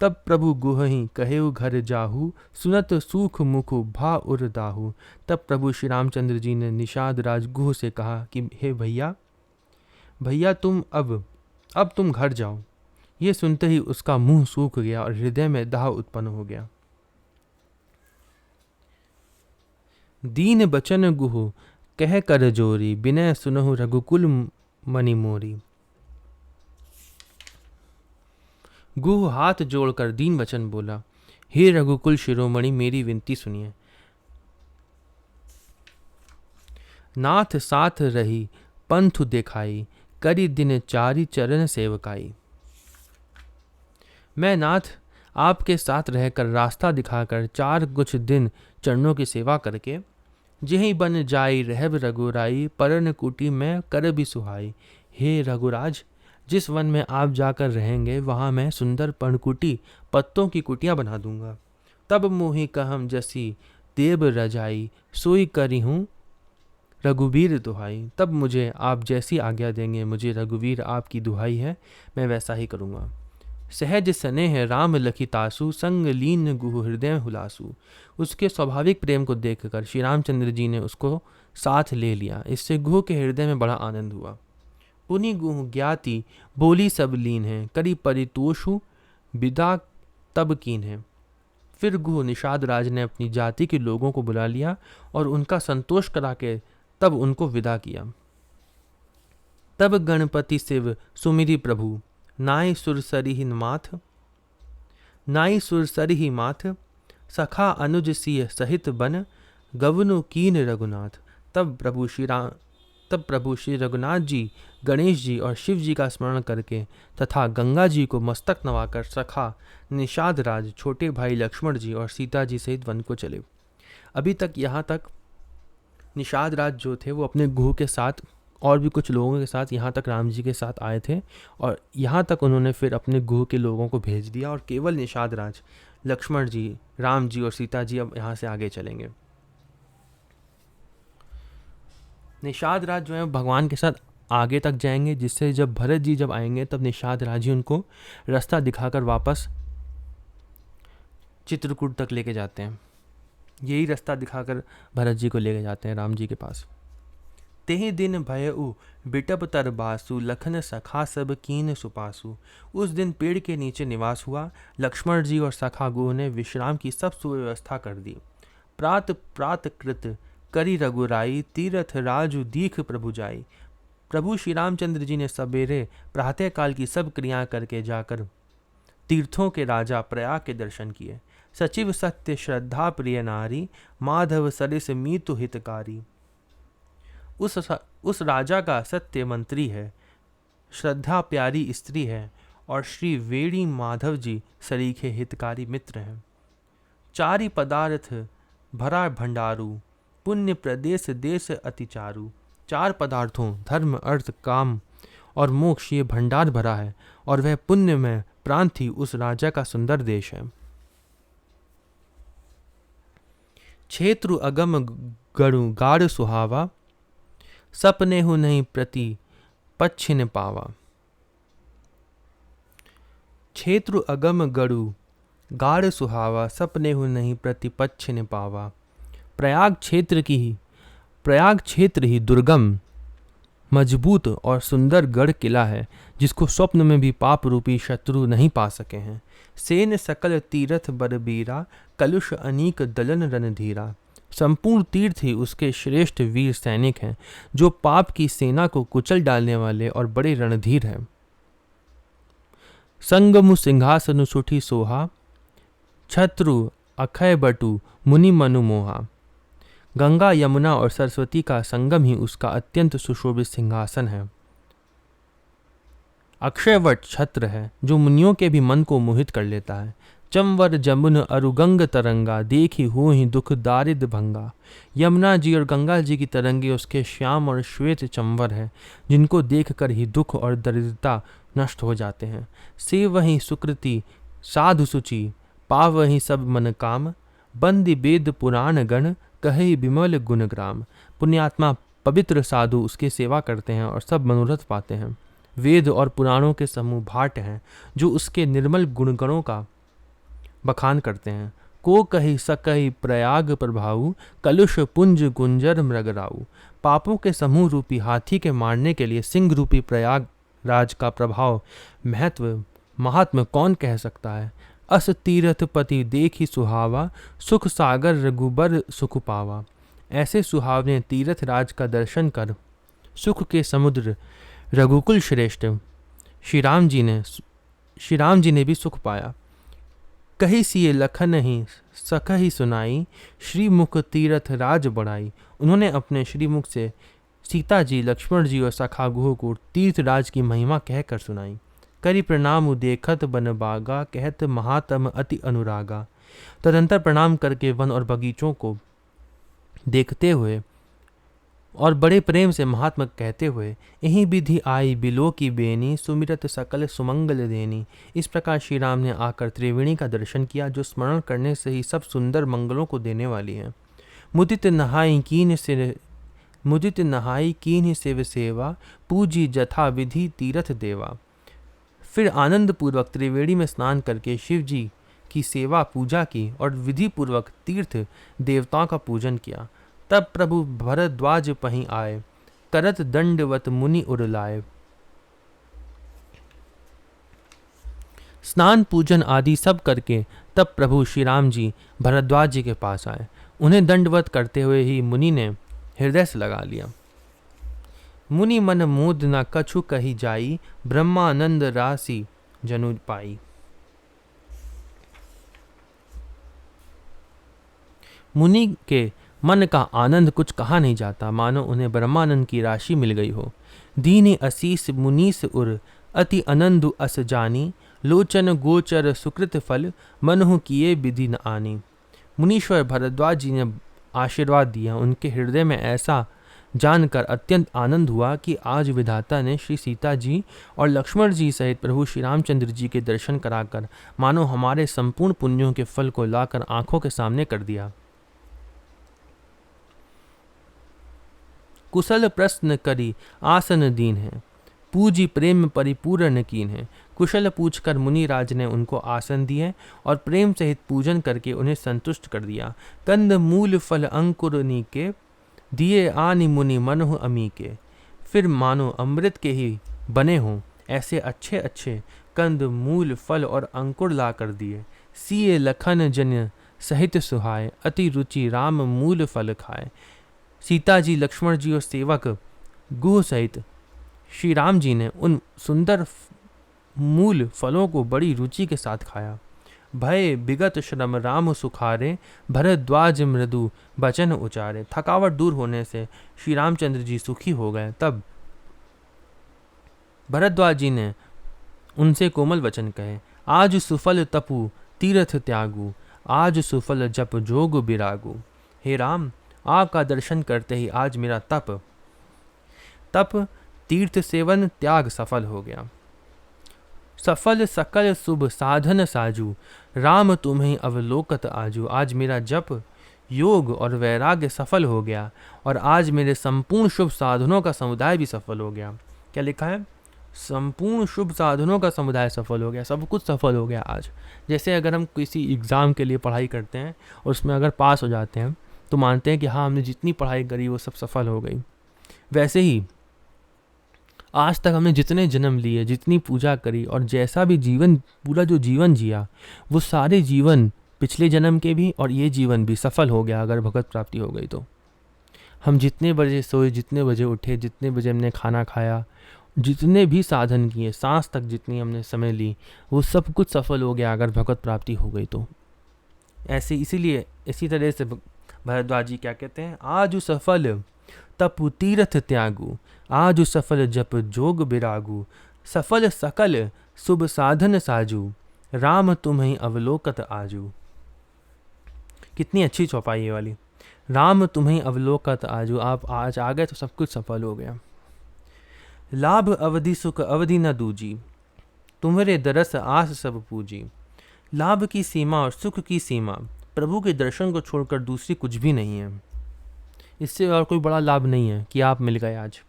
तब प्रभु गुहहि कहेउ घर जाहू, सुनत सूख मुख भा उर दाहू। तब प्रभु श्री रामचंद्र जी ने निषाद राज गुह से कहा कि हे भैया तुम अब तुम घर जाओ। ये सुनते ही उसका मुंह सूख गया और हृदय में दाह उत्पन्न हो गया। दीन बचन गुह कह कर जोरी, बिनय सुनहु रघुकुल मनि मोरी। गुह हाथ जोड़कर दीन वचन बोला, हे रघुकुल शिरोमणि, मेरी विनती सुनिए। नाथ साथ रही पंथ दिखाई, करी दिन चारि चरण सेवकाई। मैं नाथ आपके साथ रहकर रास्ता दिखाकर 4 कुछ दिन चरणों की सेवा करके जेहि बन जाई रहब रघुराई, परन कुटी में कर भी सुहाई। हे रघुराज, जिस वन में आप जाकर रहेंगे वहां मैं सुंदर पर्णकुटी पत्तों की कुटियां बना दूंगा। तब मोहि कहम जसी देव रजाई, सोई करी हूँ रघुवीर दुहाई। तब मुझे आप जैसी आज्ञा देंगे, मुझे रघुवीर आपकी दुहाई है, मैं वैसा ही करूँगा। सहज स्नेह राम लखी तासु, संग लीन गुह हृदय हुलासु। उसके स्वाभाविक प्रेम को देखकर श्री रामचंद्र जी ने उसको साथ ले लिया। इससे गुह के हृदय में बड़ा आनंद हुआ। पुनि गुह ज्ञाति बोली सब लीन है, करी परितोषु विदा तब कीन है। फिर गुह निषाद राज ने अपनी जाति के लोगों को बुला लिया और उनका संतोष करा के तब उनको विदा किया। तब गणपति शिव सुमिरी प्रभु, नाई सुरसरी माथ, सखा अनुज सिय सहित बन, गवनु कीन रघुनाथ। तब प्रभु श्री रघुनाथ जी, गणेश जी और शिव जी का स्मरण करके तथा गंगा जी को मस्तक नवाकर सखा निषाद राज, छोटे भाई लक्ष्मण जी और सीता जी सहित वन को चले। अभी तक यहाँ तक निषाद राज जो थे वो अपने गुह के साथ और भी कुछ लोगों के साथ यहाँ तक राम जी के साथ आए थे और यहाँ तक उन्होंने फिर अपने गुह के लोगों को भेज दिया और केवल निषाद राज, लक्ष्मण जी, राम जी और सीता जी अब यहाँ से आगे चलेंगे। निषाद राज जो है भगवान के साथ आगे तक जाएंगे, जिससे जब भरत जी जब आएंगे तब निषाद राज ही उनको रास्ता दिखाकर वापस चित्रकूट तक लेके जाते हैं। यही रास्ता दिखाकर भरत जी को लेके जाते हैं राम जी के पास। तेहि दिन भयउ बिटप तर बासु, लखन सखा सब कीन सुपासु। उस दिन पेड़ के नीचे निवास हुआ। लक्ष्मण जी और सखा गुह ने विश्राम की सब सुव्यवस्था कर दी। प्रात कृत करी रघुराई, तीर्थ राजु दीख प्रभु जाई। प्रभु श्री रामचंद्र जी ने सवेरे प्रातः काल की सब क्रियाएं करके जाकर तीर्थों के राजा प्रयाग के दर्शन किए। सचिव सत्य श्रद्धा प्रिय नारी, माधव सरिस मीतु हितकारी। उस राजा का सत्य मंत्री है, श्रद्धा प्यारी स्त्री है और श्री वेणी माधव जी सरीखे हितकारी मित्र हैं। चारि पदार्थ भरा भंडारू, पुण्य प्रदेश देश अतिचारू। 4 पदार्थों धर्म अर्थ काम और मोक्ष ये भंडार भरा है और वह पुण्य में प्रांत ही उस राजा का सुंदर देश है। क्षेत्रु अगम गणु गाढ़ सुहावा, सपने हु नहीं प्रति पच्छिन पावा। क्षेत्रु अगम गणु गाढ़ सुहावा, सपने हु नहीं प्रति पच्छिन पावा। प्रयाग क्षेत्र ही दुर्गम मजबूत और सुंदर गढ़ किला है, जिसको स्वप्न में भी पाप रूपी शत्रु नहीं पा सके हैं। सेन सकल तीर्थ बरबीरा, कलुष अनीक दलन रणधीरा। संपूर्ण तीर्थ ही उसके श्रेष्ठ वीर सैनिक हैं, जो पाप की सेना को कुचल डालने वाले और बड़े रणधीर हैं। संगमु सिंहासनु सुठी सोहा, छत्रु अक्षय बटु मुनि मनु मोहा। गंगा यमुना और सरस्वती का संगम ही उसका अत्यंत सुशोभित सिंहासन है। अक्षयवट छत्र है जो मुनियों के भी मन को मोहित कर लेता है। चंवर जमुन अरुगंग तरंगा, देखी हो ही दुख दारिद भंगा। यमुना जी और गंगा जी की तरंगे उसके श्याम और श्वेत चंवर है, जिनको देखकर ही दुख और दरिद्रता नष्ट हो जाते हैं। से वही सुकृति साधु सुचि, पाव वही सब मन काम। बंदी वेद पुराण गण, कहे विमल गुणग्राम। पुण्यात्मा पवित्र साधु उसकी सेवा करते हैं और सब मनोरथ पाते हैं। वेद और पुराणों के समूह भाट हैं, जो उसके निर्मल गुणगणों का बखान करते हैं। को कही सकही प्रयाग प्रभाऊ, कलुष पुंज गुंजर मृगराऊ। पापों के समूह रूपी हाथी के मारने के लिए सिंह रूपी प्रयाग राज का प्रभाव महत्व महात्म कौन कह सकता है। अस तीर्थ पति देखी सुहावा, सुख सागर रघुबर सुख पावा। ऐसे सुहावने तीर्थ राज का दर्शन कर सुख के समुद्र रघुकुल श्रेष्ठ श्री राम जी ने भी सुख पाया। कही सिए लखन ही सखही सुनाई, श्रीमुख तीर्थ राज बढ़ाई। उन्होंने अपने श्रीमुख से सीता जी, लक्ष्मण जी और सखा गुह को तीर्थ राज की महिमा कहकर सुनाई। करी प्रणाम देखत बन बागा, कहत महात्म अति अनुरागा। तदंतर प्रणाम करके वन और बगीचों को देखते हुए और बड़े प्रेम से महात्मा कहते हुए, यही विधि आई बिलो की बेनी, सुमिरत सकल सुमंगल देनी। इस प्रकार श्री राम ने आकर त्रिवेणी का दर्शन किया, जो स्मरण करने से ही सब सुंदर मंगलों को देने वाली है। मुदित नहाई कीन सेव सेवा, पूजी जथा विधि तीर्थ देवा। फिर आनंद पूर्वक त्रिवेणी में स्नान करके शिव जी की सेवा पूजा की और विधि पूर्वक तीर्थ देवताओं का पूजन किया। तब प्रभु भरद्वाज पहीं आए, करत दंडवत मुनि उरलाए। स्नान पूजन आदि सब करके तब प्रभु श्री राम जी भरद्वाज जी के पास आए। उन्हें दंडवत करते हुए ही मुनि ने हृदय से लगा लिया। मुनि मन मोद न कछु कही जाई, ब्रह्मानंद राशि जनु पाई। मुनि के मन का आनंद कुछ कहा नहीं जाता, मानो उन्हें ब्रह्मानंद की राशि मिल गई हो। दीन असीस मुनीस उर, अति आनंदु अस जानी। लोचन गोचर सुकृत फल, मनहु किए विधि न आनी। मुनीश्वर भरद्वाज जी ने आशीर्वाद दिया। उनके हृदय में ऐसा जानकर अत्यंत आनंद हुआ कि आज विधाता ने श्री सीता जी और लक्ष्मण जी सहित प्रभु श्री रामचंद्र जी के दर्शन कराकर मानो हमारे संपूर्ण पुण्यों के फल को लाकर आंखों के सामने कर दिया। कुशल प्रश्न करी आसन दीन है, पूजी प्रेम परिपूर्ण कीन है। कुशल पूछकर मुनिराज ने उनको आसन दिए और प्रेम सहित पूजन करके उन्हें संतुष्ट कर दिया। कंद मूल फल अंकुर नीके, दिए आनि मुनि मनहु अमी के। फिर मानो अमृत के ही बने हों ऐसे अच्छे अच्छे कंद मूल फल और अंकुर ला कर दिए। सिए लखन जन सहित सुहाए, अति रुचि राम मूल फल खाए। सीता जी, लक्ष्मण जी और सेवक गुह सहित श्री राम जी ने उन सुंदर मूल फलों को बड़ी रुचि के साथ खाया। भय विगत श्रम राम सुखारे, भरद्वाज मृदु बचन उचारे। थकावट दूर होने से श्री रामचंद्र जी सुखी हो गए। तब भरद्वाज जी ने उनसे कोमल वचन कहे, आज सुफल तपु तीर्थ त्यागु, आज सुफल जप जोग बिरागु। हे राम, आपका दर्शन करते ही आज मेरा तप तीर्थ सेवन त्याग सफल हो गया। सफल सकल शुभ साधन साजू, राम तुम्हें अवलोकत आजू। आज मेरा जप योग और वैराग्य सफल हो गया और आज मेरे संपूर्ण शुभ साधनों का समुदाय भी सफल हो गया। क्या लिखा है? संपूर्ण शुभ साधनों का समुदाय सफल हो गया, सब कुछ सफल हो गया आज। जैसे अगर हम किसी एग्ज़ाम के लिए पढ़ाई करते हैं और उसमें अगर पास हो जाते हैं तो मानते हैं कि हाँ, हमने जितनी पढ़ाई करी वो सब सफल हो गई। वैसे ही आज तक हमने जितने जन्म लिए, जितनी पूजा करी और जैसा भी जीवन, पूरा जो जीवन जिया, वो सारे जीवन पिछले जन्म के भी और ये जीवन भी सफल हो गया अगर भगवत प्राप्ति हो गई तो। हम जितने बजे सोए, जितने बजे उठे, जितने बजे हमने खाना खाया, जितने भी साधन किए, सांस तक जितनी हमने समय ली, वो सब कुछ सफल हो गया अगर भगवत प्राप्ति हो गई तो। ऐसे इसीलिए इसी तरह से भरद्वाज जी क्या कहते हैं, आज सफल तपु तीर्थ त्यागु, आज सफल जप जोग बिरागु, सफल सकल शुभ साधन साजू, राम तुम्हें अवलोकत आजू। कितनी अच्छी चौपाई ये वाली, राम तुम्हें अवलोकत आजू, आप आज आ गए तो सब कुछ सफल हो गया। लाभ अवधि सुख अवधि न दूजी, तुम्हारे दरस आस सब पूजी। लाभ की सीमा और सुख की सीमा प्रभु के दर्शन को छोड़कर दूसरी कुछ भी नहीं है। इससे और कोई बड़ा लाभ नहीं है कि आप मिल गए आज।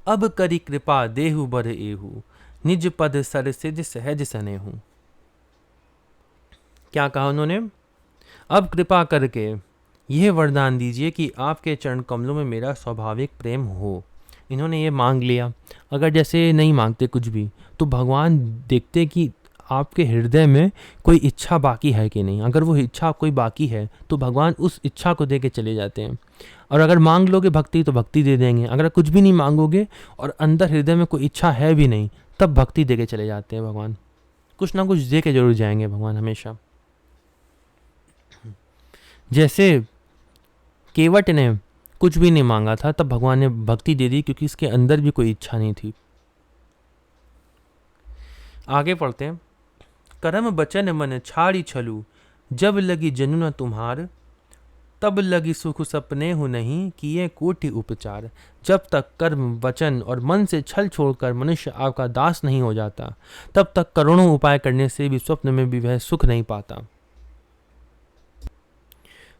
अब करी कृपा देहु बर एहू, निज पद सर सिज सहज सनेहू। क्या कहा उन्होंने? अब कृपा करके यह वरदान दीजिए कि आपके चरण कमलों में मेरा स्वाभाविक प्रेम हो। इन्होंने ये मांग लिया। अगर जैसे नहीं मांगते कुछ भी तो भगवान देखते कि आपके हृदय में कोई इच्छा बाकी है कि नहीं। अगर वो इच्छा कोई बाकी है तो भगवान उस इच्छा को दे के चले जाते हैं। और अगर मांग लोगे भक्ति तो भक्ति दे देंगे। अगर कुछ भी नहीं मांगोगे और अंदर हृदय में कोई इच्छा है भी नहीं तब भक्ति दे के चले जाते हैं भगवान। कुछ ना कुछ दे के जरूर जाएंगे भगवान हमेशा। जैसे केवट ने कुछ भी नहीं मांगा था तब भगवान ने भक्ति दे दी क्योंकि इसके अंदर भी कोई इच्छा नहीं थी। आगे पढ़ते हैं। करम बचन मन छाड़ी छलू, जब लगी जनुन तुम्हार, तब लगी सुख सपने हो नहीं, किए कोटि उपचार। जब तक कर्म वचन और मन से छल छोड़कर मनुष्य आपका दास नहीं हो जाता तब तक करोड़ों उपाय करने से भी स्वप्न में भी वह सुख नहीं पाता।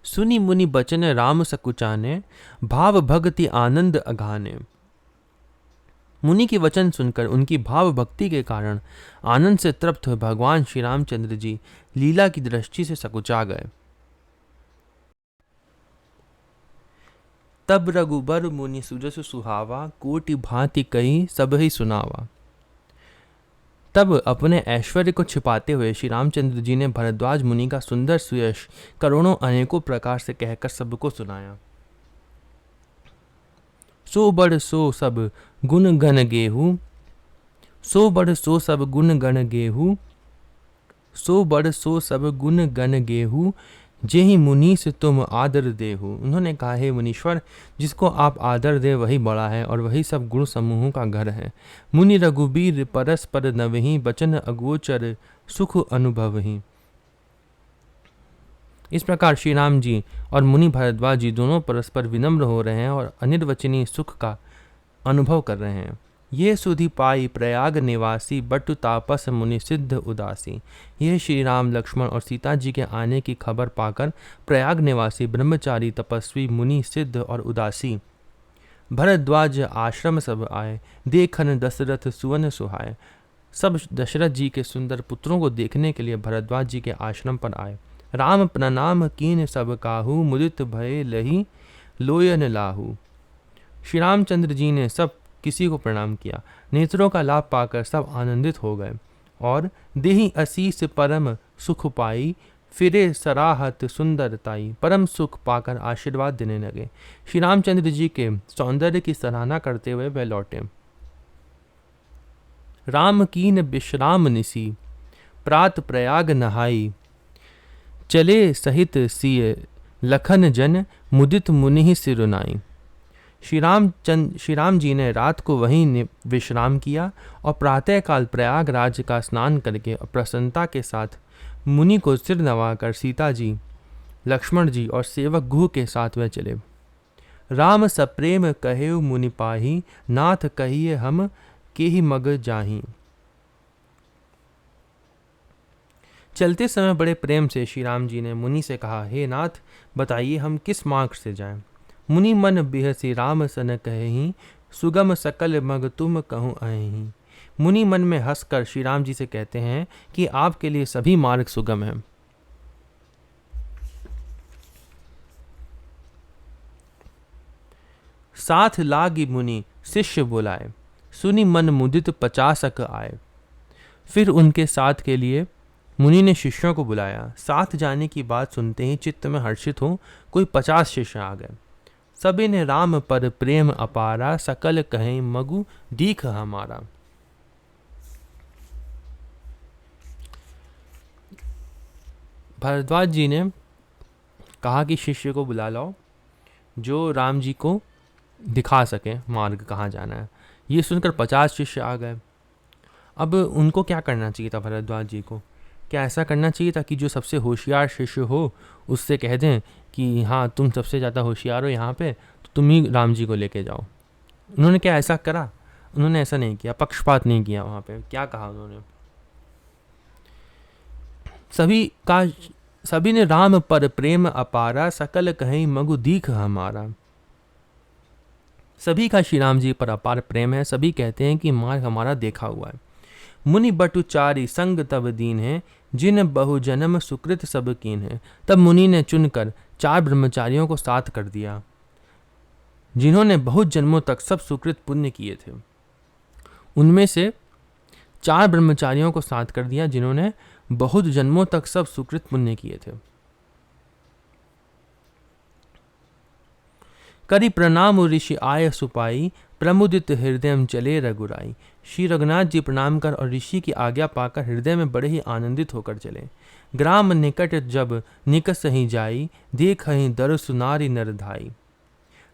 सुनी मुनि बचन राम सकुचाने, भाव भक्ति आनंद अघाने। मुनि के वचन सुनकर उनकी भाव भक्ति के कारण आनंद से तृप्त भगवान श्री रामचंद्र जी लीला की दृष्टि से सकुचा गए। तब रघुबर मुनि सुजस सुहावा, कोटि भांति कही सब ही सुनावा। तब अपने ऐश्वर्य को छिपाते हुए श्री रामचंद्र जी ने भरद्वाज मुनि का सुंदर सुयश करोड़ों अनेकों प्रकार से कहकर सबको सुनाया। सो बड़ सो सब गुण गण गेहूँ, सो बड़ सो सब गुण गण गेहूँ, सो बड़ सो सब गुण गण गेहूँ, जेहि मुनीस तुम आदर देहु। उन्होंने कहा, हे मुनीश्वर, जिसको आप आदर दे वही बड़ा है और वही सब गुण समूहों का घर है। मुनि रघुबीर परस्पर नवहि, बचन अगोचर सुख अनुभवहि। इस प्रकार श्री राम जी और मुनि भरद्वाज जी दोनों परस्पर विनम्र हो रहे हैं और अनिर्वचनीय सुख का अनुभव कर रहे हैं। ये सुधि पाई प्रयाग निवासी, बटु तापस मुनि सिद्ध उदासी। यह श्री राम लक्ष्मण और सीता जी के आने की खबर पाकर प्रयाग निवासी ब्रह्मचारी तपस्वी मुनि सिद्ध और उदासी भरद्वाज आश्रम सब आए, देखन दशरथ सुवन सुहाए। सब दशरथ जी के सुंदर पुत्रों को देखने के लिए भरद्वाज जी के आश्रम पर आए। राम प्रणाम कीन सब काहू, मुदित भय लही लोयन लाहू। श्री रामचंद्र जी ने सब किसी को प्रणाम किया। नेत्रों का लाभ पाकर सब आनंदित हो गए और देहि असीस परम सुख पाई, फिरे सराहत सुंदरताई। परम सुख पाकर आशीर्वाद देने लगे। श्री रामचंद्र जी के सौंदर्य की सराहना करते हुए वह लौटे। राम कीन विश्राम निसी, प्रात प्रयाग नहाई, चले सहित सिय लखन जन, मुदित मुनि सिरुनाई। श्री राम जी ने रात को वहीं विश्राम किया और प्रातःकाल प्रयागराज का स्नान करके प्रसन्नता के साथ मुनि को सिर नवाकर सीता जी, लक्ष्मण जी और सेवक गुह के साथ वह चले। राम सप्रेम कहेउ मुनि पाही, नाथ कहिए हम केहि मग जाही। चलते समय बड़े प्रेम से श्री राम जी ने मुनि से कहा, हे नाथ, बताइए हम किस मार्ग से जाएं। मुनि मन बिहसी राम सन कहेहि, सुगम सकल मग तुम कहूँ अहि। मुनि मन में हंसकर श्री राम जी से कहते हैं कि आपके लिए सभी मार्ग सुगम हैं। साथ लागी मुनि शिष्य बुलाए, सुनी मन मुदित 50 आए। फिर उनके साथ के लिए मुनि ने शिष्यों को बुलाया। साथ जाने की बात सुनते ही चित्त में हर्षित हो कोई 50 शिष्य आ गए। सभी ने राम पर प्रेम अपारा, सकल कहें मगु दीख हमारा। भरद्वाज जी ने कहा कि शिष्य को बुला लाओ जो राम जी को दिखा सके मार्ग कहाँ जाना है। ये सुनकर 50 शिष्य आ गए। अब उनको क्या करना चाहिए था भरद्वाज जी को? क्या ऐसा करना चाहिए था कि जो सबसे होशियार शिष्य हो उससे कह दें कि हाँ तुम सबसे ज़्यादा होशियार हो यहाँ पे, तो तुम ही राम जी को लेके जाओ? उन्होंने क्या ऐसा करा? उन्होंने ऐसा नहीं किया, पक्षपात नहीं किया। वहाँ पे क्या कहा उन्होंने? सभी ने राम पर प्रेम अपारा, सकल कहीं मगु दीख हमारा। सभी का श्री राम जी पर अपार प्रेम है। सभी कहते हैं कि मार्ग हमारा देखा हुआ है। मुनि बटुचारी संग तब दीन है, जिन बहु जन्म सुकृत सब कीन है। तब मुनि ने चुनकर 4 ब्रह्मचारियों को साथ कर दिया जिन्होंने बहुत जन्मों तक सब सुकृत पुण्य किए थे। उनमें से 4 ब्रह्मचारियों को साथ कर दिया जिन्होंने बहुत जन्मों तक सब सुकृत पुण्य किए थे। करी प्रणाम ऋषि आय सुपाई, प्रमुदित हृदय चले रघुराई। श्री रघुनाथ जी प्रणाम कर और ऋषि की आज्ञा पाकर हृदय में बड़े ही आनंदित होकर चले। ग्राम निकट जब निकस ही जाई, देख ही दर सुनारी नरधाई।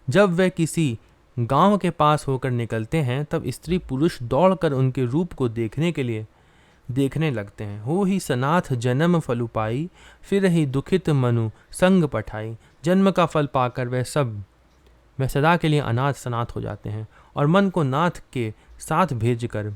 जब वे किसी गांव के पास होकर निकलते हैं तब स्त्री पुरुष दौड़कर उनके रूप को देखने के लिए देखने लगते हैं। हो ही सनाथ जन्म फल पाई, फिर ही दुखित मनु संग पठाई। जन्म का फल पाकर वह सदा के लिए अनाथ सनाथ हो जाते हैं और मन को नाथ के साथ भेजकर।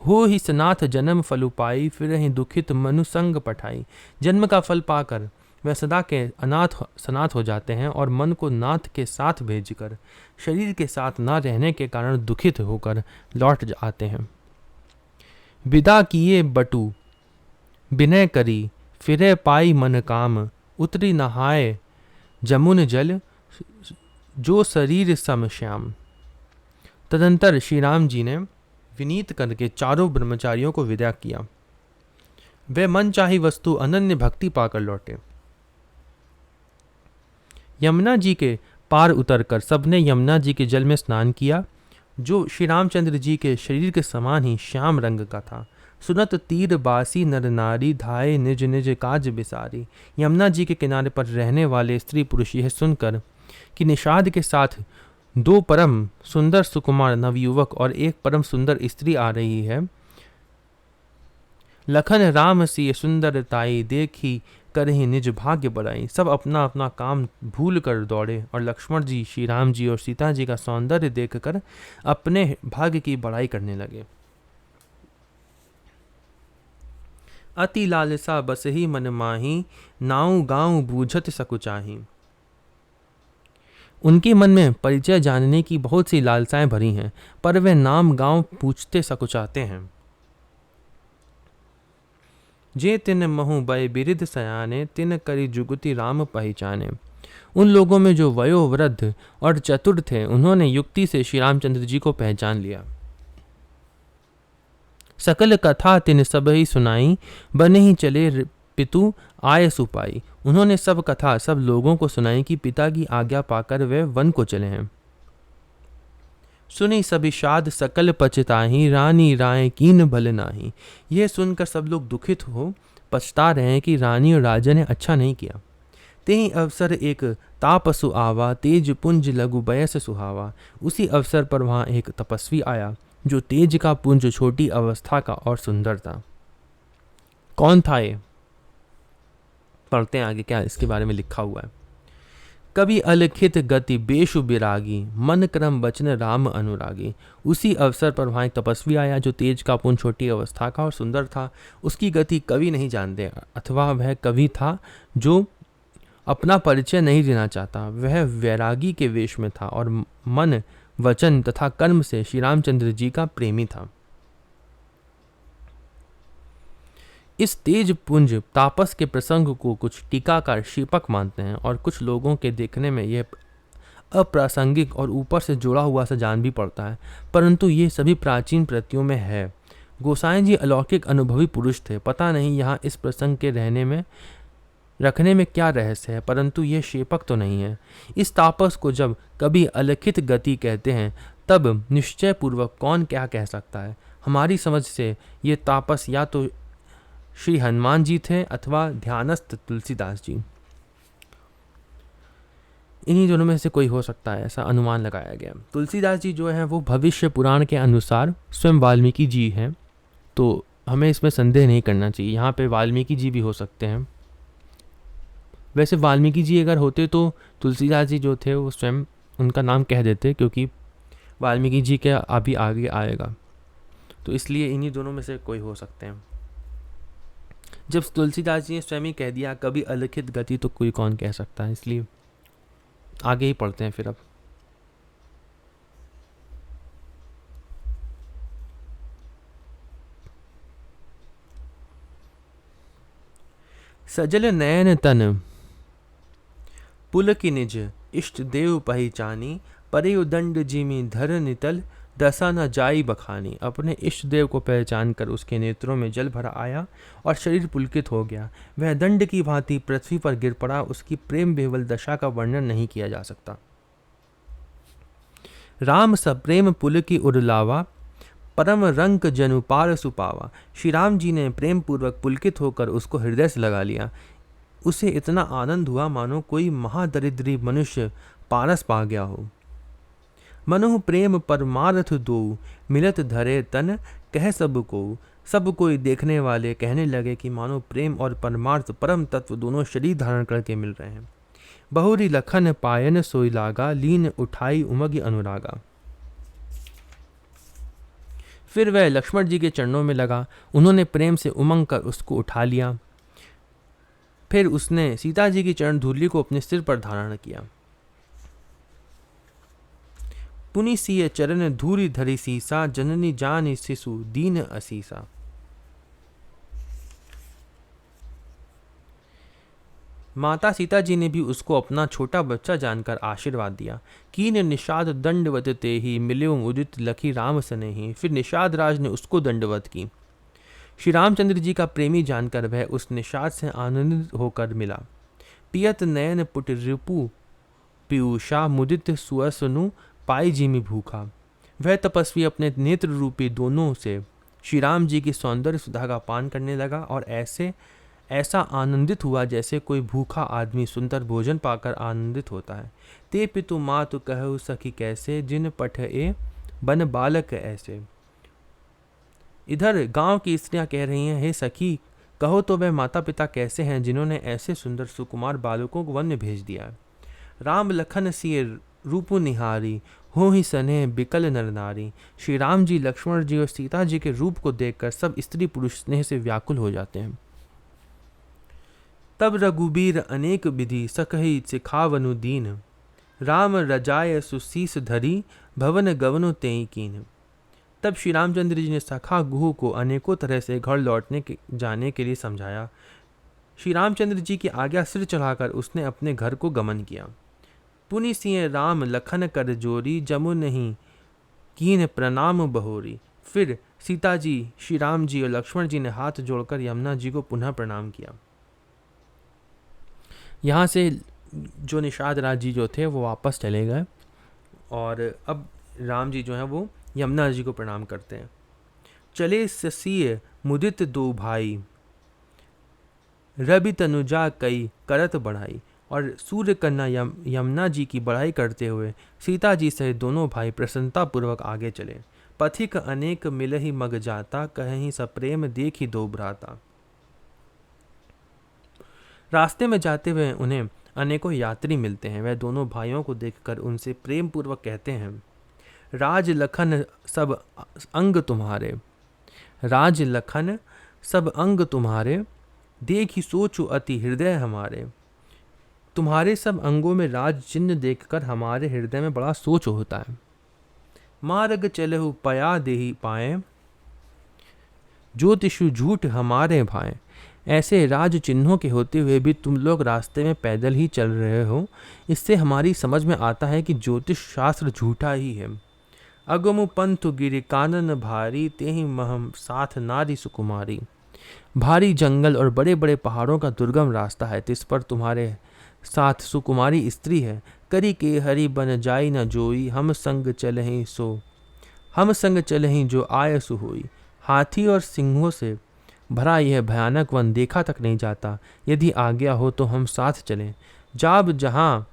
हो ही सनाथ जन्म फल पाई, फिर ही दुखित मनु संग पठाई। जन्म का फल पाकर वह सदा के अनाथ सनाथ हो जाते हैं और मन को नाथ के साथ भेजकर शरीर के साथ ना रहने के कारण दुखित होकर लौट आते हैं। विदा किए बटु विनय करी, फिरे पाई मन काम। उतरी नहाए जमुन जल, जो शरीर सम श्याम। तदंतर श्री राम जी ने विनीत करके 4 ब्रह्मचारियों को विदा किया। वे मन चाही वस्तु अनन्य भक्ति पाकर लौटे। यमुना जी के पार उतरकर सबने यमुना जी के जल में स्नान किया जो श्री रामचंद्र जी के शरीर के समान ही श्याम रंग का था। सुनत तीर बासी नर नारी, धाये निज निज काज बिसारी। यमुना जी के किनारे पर रहने वाले स्त्री पुरुष यह सुनकर कि निषाद के साथ 2 परम सुंदर सुकुमार नवयुवक और 1 परम सुंदर स्त्री आ रही है। लखन राम सी सुंदरताई, देखी करहि निज भाग्य बढ़ाई। सब अपना अपना काम भूल कर दौड़े और लक्ष्मण जी, श्री राम जी और सीता जी का सौंदर्य देखकर अपने भाग्य की बड़ाई करने लगे। अति लालसा बसही मन माही, नाऊ गाँव बूझत सकुचाही। उनके मन में परिचय जानने की बहुत सी लालसाएं भरी हैं, पर वे नाम गांव पूछते सकुचाते हैं। जे तिन महु बय बिरिध सयाने, तिन करी जुगति राम पहचाने। उन लोगों में जो वयोवृद्ध और चतुर थे उन्होंने युक्ति से श्री रामचंद्र जी को पहचान लिया। सकल कथा तिन सब ही सुनाई, बने ही चले पितु आय सुपाई। उन्होंने सब कथा सब लोगों को सुनाई कि पिता की आज्ञा पाकर वे वन को चले हैं। सुनी सभी शाद सकल पछताही, रानी राय कीन भल नाही। यह सुनकर सब लोग दुखित हो पछता रहे हैं कि रानी और राजा ने अच्छा नहीं किया। तेहि अवसर एक तापसु आवा, तेज पुंज लघु बयस सुहावा। उसी अवसर पर वहाँ एक तपस्वी आया जो तेज का पुंज, छोटी अवस्था का और सुंदर था। कौन था ये? पढ़ते हैं आगे क्या इसके बारे में लिखा हुआ है। कभी अलिखित गति बेशु बिरागी, मन क्रम वचन राम अनुरागी। उसी अवसर पर वहाँ एक तपस्वी आया जो तेज का पुंज, छोटी अवस्था का और सुंदर था। उसकी गति कवि नहीं जानते, अथवा वह कवि था जो अपना परिचय नहीं देना चाहता। वह वैरागी के वेश में था और मन, वचन तथा कर्म से श्री रामचंद्र जी का प्रेमी था। इस तेज पुंज तापस के प्रसंग को कुछ टीकाकार शीपक मानते हैं और कुछ लोगों के देखने में यह अप्रासंगिक और ऊपर से जोड़ा हुआ सा जान भी पड़ता है, परंतु ये सभी प्राचीन प्रतियों में है। गोसाई जी अलौकिक अनुभवी पुरुष थे। पता नहीं यहाँ इस प्रसंग के रखने में क्या रहस्य है, परंतु यह शेपक तो नहीं है। इस तापस को जब कभी अलिखित गति कहते हैं तब निश्चय पूर्वक कौन क्या कह सकता है। हमारी समझ से ये तापस या तो श्री हनुमान जी थे अथवा ध्यानस्थ तुलसीदास जी। इन्हीं दोनों में से कोई हो सकता है, ऐसा अनुमान लगाया गया। तुलसीदास जी जो है वो भविष्य पुराण के अनुसार स्वयं वाल्मीकि जी हैं, तो हमें इसमें संदेह नहीं करना चाहिए। यहाँ पे वाल्मीकि जी भी हो सकते हैं। वैसे वाल्मीकि जी अगर होते तो तुलसीदास जी जो थे वो स्वयं उनका नाम कह देते, क्योंकि वाल्मीकि जी के अभी आगे आएगा, तो इसलिए इन्हीं दोनों में से कोई हो सकते हैं। जब तुलसीदास जी ने स्वयं ही कह दिया कभी अलिखित गति, तो कोई कौन कह सकता है, इसलिए आगे ही पढ़ते हैं फिर अब। सजल नयन तन पुल की निज, इष्ट देव पहिचानी। परे उदंड जिमी धर नितल, दशा न जाई बखानी। अपने इष्ट देव को पहचान कर उसके नेत्रों में जल भरा आया और शरीर पुलकित हो गया। वह दंड की भांति पृथ्वी पर गिर पड़ा। उसकी प्रेम बेवल दशा का वर्णन नहीं किया जा सकता। राम सप्रेम पुल की उड़लावा, परम रंक जनु पार सुपावा। श्री राम जी ने प्रेम पूर्वक पुलकित होकर उसको हृदय से लगा लिया। उसे इतना आनंद हुआ मानो कोई महादरिद्री मनुष्य पारस पा गया हो। मनु प्रेम परमारथ दो, मिलत धरे तन कह सब को। सब कोई देखने वाले कहने लगे कि मानो प्रेम और परमार्थ परम तत्व दोनों शरीर धारण करके मिल रहे हैं। बहुरी लखन पायन सोई लागा, लीन उठाई उमग अनुरागा। फिर वह लक्ष्मण जी के चरणों में लगा। उन्होंने प्रेम से उमंग कर उसको उठा लिया। फिर उसने सीता जी की चरण धूलि को अपने सिर पर धारण किया। पुनि सिय चरण धूरी धरी सीसा, जननी जानी शिशु दीन असीसा। माता सीता जी ने भी उसको अपना छोटा बच्चा जानकर आशीर्वाद दिया। कीन निषाद दंडवत ते ही, मिल्यो उदित लखी राम सनेही। फिर निषाद राज ने उसको दंडवत की। श्री रामचंद्र जी का प्रेमी जानकर वह उस निषाद से आनंदित होकर मिला। पियत नयन पुट रिपु पीयूषा, मुदित सुअसनु पाई जिमी भूखा। वह तपस्वी अपने नेत्र रूपी दोनों से श्री राम जी की सौंदर्य सुधा का पान करने लगा और ऐसा आनंदित हुआ जैसे कोई भूखा आदमी सुंदर भोजन पाकर आनंदित होता है। ते पितु मातु कहु सखी कैसे, जिन पठ ए बन बालक ऐसे। इधर गांव की स्त्रियां कह रही हैं, हे सखी कहो तो वह माता पिता कैसे हैं जिन्होंने ऐसे सुंदर सुकुमार बालकों को वन में भेज दिया। राम लखन सिय रूपु निहारी, हो ही सने बिकल नर नारी। श्री राम जी, लक्ष्मण जी और सीता जी के रूप को देखकर सब स्त्री पुरुष स्नेह से व्याकुल हो जाते हैं। तब रघुबीर अनेक विधि, सकहि सिखावनु दीन। राम रजाय सुशीस धरी, भवन गवनु तेई कीन। तब श्री रामचंद्र जी ने सखा गुह को अनेकों तरह से घर लौटने जाने के लिए समझाया। श्री रामचंद्र जी की आज्ञा सिर चढ़ाकर उसने अपने घर को गमन किया। पुनि सिय राम लखन कर जोरी, जमु नहीं कीन प्रणाम बहोरी। फिर सीता जी, श्री राम जी और लक्ष्मण जी ने हाथ जोड़कर यमुना जी को पुनः प्रणाम किया। यहाँ से जो निषाद राज जी जो थे वो वापस चले गए और अब राम जी जो हैं वो यमुना जी को प्रणाम करते हैं। चले ससीय मुदित दो भाई, रवि तनुजा कई करत बढ़ाई। और सूर्य कन्या यमुना जी की बढ़ाई करते हुए सीता जी सहित दोनों भाई प्रसन्नता पूर्वक आगे चले। पथिक अनेक मिलहि मग जाता, कहीं सप्रेम देखी दो भ्राता। रास्ते में जाते हुए उन्हें अनेकों यात्री मिलते हैं। वह दोनों भाइयों को देखकर उनसे प्रेम पूर्वक कहते हैं, राज लखन सब अंग तुम्हारे, राज लखन सब अंग तुम्हारे, देखी सोचो अति हृदय हमारे। तुम्हारे सब अंगों में राज चिन्ह देखकर हमारे हृदय में बड़ा सोच होता है। मार्ग चलहु पया देही पाए, ज्योतिषु झूठ हमारे भाई। ऐसे राज चिन्हों के होते हुए भी तुम लोग रास्ते में पैदल ही चल रहे हो, इससे हमारी समझ में आता है कि ज्योतिष शास्त्र झूठा ही है। अगमु पंथु गिरि कानन भारी, तेहि महम साथ नारी सुकुमारी। भारी जंगल और बड़े बड़े पहाड़ों का दुर्गम रास्ता है, तिस पर तुम्हारे साथ सुकुमारी स्त्री है। करी के हरि बन जाई न जोई, हम संग चलहि सो, हम संग चलहि जो आय सु होई। हाथी और सिंहों से भरा यह भयानक वन देखा तक नहीं जाता, यदि आज्ञा हो तो हम साथ चलें। जाब जहाँ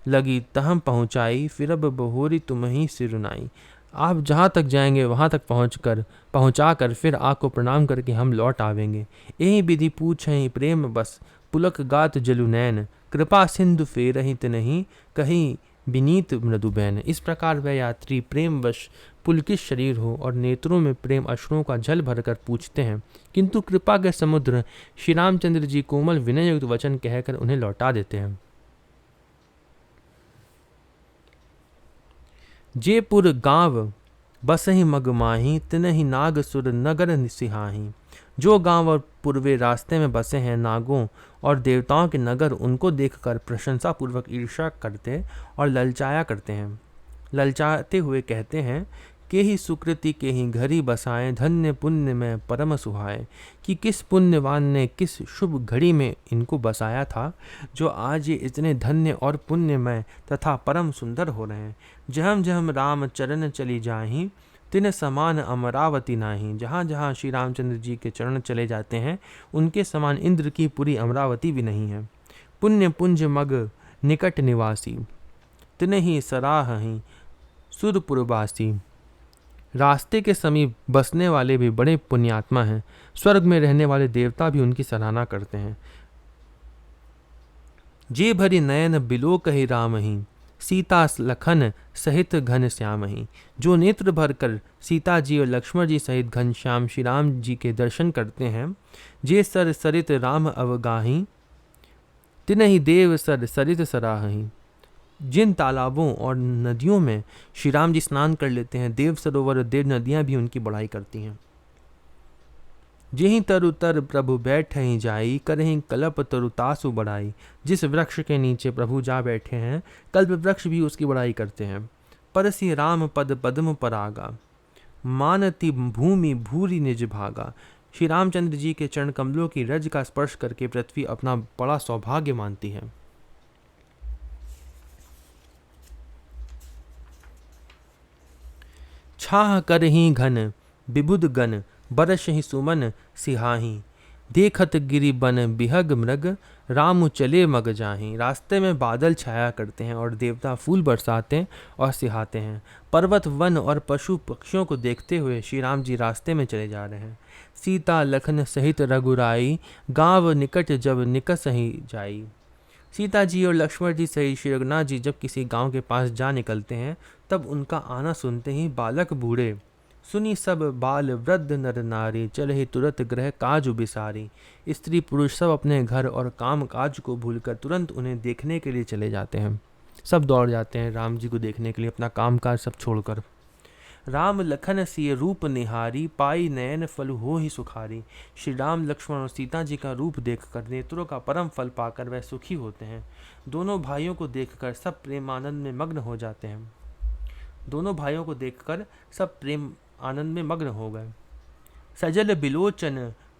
लगी तहम पहुँचाई, फिर अब बहोरी तुम ही सिरुनाई। आप जहाँ तक जाएंगे वहाँ तक पहुँचा कर फिर आपको प्रणाम करके हम लौट आवेंगे। यही विधि पूछहि प्रेम बस, पुलक गात जलु नैन। कृपा सिंधु फेरहित नहीं, कहीं विनीत मृदुबैन। इस प्रकार वह यात्री प्रेमवश पुलकित शरीर हो और नेत्रों में प्रेम अश्रुओं का जल भरकर पूछते हैं, किंतु कृपा के समुद्र श्री रामचंद्र जी कोमल विनययुक्त वचन कहकर उन्हें लौटा देते हैं। जयपुर गांव बसहि मग माही, तिनहि नाग सुर नगर निसिहाही। जो गांव और पूर्वे रास्ते में बसे हैं नागों और देवताओं के नगर, उनको देखकर प्रशंसा पूर्वक ईर्ष्या करते और ललचाया करते हैं, ललचाते हुए कहते हैं के ही सुकृति के ही घरी बसाएं, धन्य पुण्य में परम सुहाए। कि किस पुण्यवान ने किस शुभ घड़ी में इनको बसाया था, जो आज ये इतने धन्य और पुण्यमय तथा परम सुंदर हो रहे हैं। जहम जहम राम चरण चली जाहीं, तिन समान अमरावती नाही। जहाँ जहाँ श्री रामचंद्र जी के चरण चले जाते हैं, उनके समान इंद्र की पूरी अमरावती भी नहीं है। पुण्य पुंज मग निकट निवासी, तिन ही सराहहीं सुरपुरवासी। रास्ते के समीप बसने वाले भी बड़े पुण्यात्मा हैं, स्वर्ग में रहने वाले देवता भी उनकी सराहना करते हैं। जे भरी नयन बिलो कही राम ही, सीता लखन सहित घन श्याम ही। जो नेत्र भर कर सीता जी और लक्ष्मण जी सहित घनश्याम श्री राम जी के दर्शन करते हैं। जे सर सरित राम अवगाही, तिनहि देव सर सरित सराही। जिन तालाबों और नदियों में श्री राम जी स्नान कर लेते हैं, देव सरोवर और देव नदियां भी उनकी बड़ाई करती हैं। जेहि तरु तर प्रभु बैठ ही जाई, करहीं कल्प तरु तासु बढ़ाई। जिस वृक्ष के नीचे प्रभु जा बैठे हैं, कल्प वृक्ष भी उसकी बड़ाई करते हैं। परसी राम पद पद्म परागा, मानती भूमि भूरी निज भागा। श्री रामचंद्र जी के चरण कमलों की रज का स्पर्श करके पृथ्वी अपना बड़ा सौभाग्य मानती है। छाह करहीं घन विबुध गन, बरसहि सुमन सिहाही। देखत गिरि बन बिहग मृग, राम चले मग जाहीं। रास्ते में बादल छाया करते हैं और देवता फूल बरसाते और सिहाते हैं। पर्वत वन और पशु पक्षियों को देखते हुए श्री राम जी रास्ते में चले जा रहे हैं। सीता लखन सहित रघुराई, गाँव निकट जब निकसहि जाई। सीता जी और लक्ष्मण जी सहित श्री रघुनाथ जी जब किसी गांव के पास जा निकलते हैं, तब उनका आना सुनते ही बालक बूढ़े सुनी सब बाल वृद्ध नर नारी, चलहि तुरंत ग्रह काज बिसारी। स्त्री पुरुष सब अपने घर और काम काज को भूलकर तुरंत उन्हें देखने के लिए चले जाते हैं। सब दौड़ जाते हैं राम जी को देखने के लिए, अपना काम काज सब छोड़कर। राम लखन सिय रूप निहारी, पाई नयन फल हो ही सुखारी। श्री राम लक्ष्मण और सीता जी का रूप देखकर नेत्रों का परम फल पाकर वह सुखी होते हैं। दोनों भाइयों को देखकर सब प्रेमानंद में मग्न हो जाते हैं। दोनों भाइयों को देखकर सब प्रेम आनंद में मग्न हो गए। सजल बिलोचन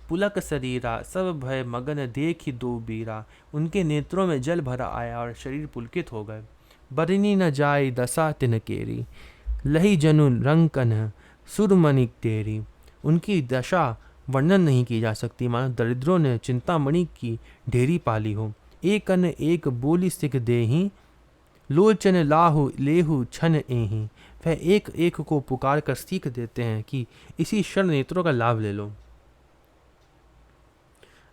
पुलक शरीरा, सब भय मगन देखी दो बीरा। उनके नेत्रों में जल भरा आया और शरीर पुलकित हो गए। बरनी न जाय दशा तिन केरी, लही जनु रंकन सुरमणि तेरी। उनकी दशा वर्णन नहीं की जा सकती, मानो दरिद्रों ने चिंतामणि की ढेरी पाली हो। एक अन एक बोली सिख देही, लोचन लाहु लेहु छन एही। वह एक एक को पुकार कर सीख देते हैं कि इसी क्षण नेत्रों का लाभ ले लो।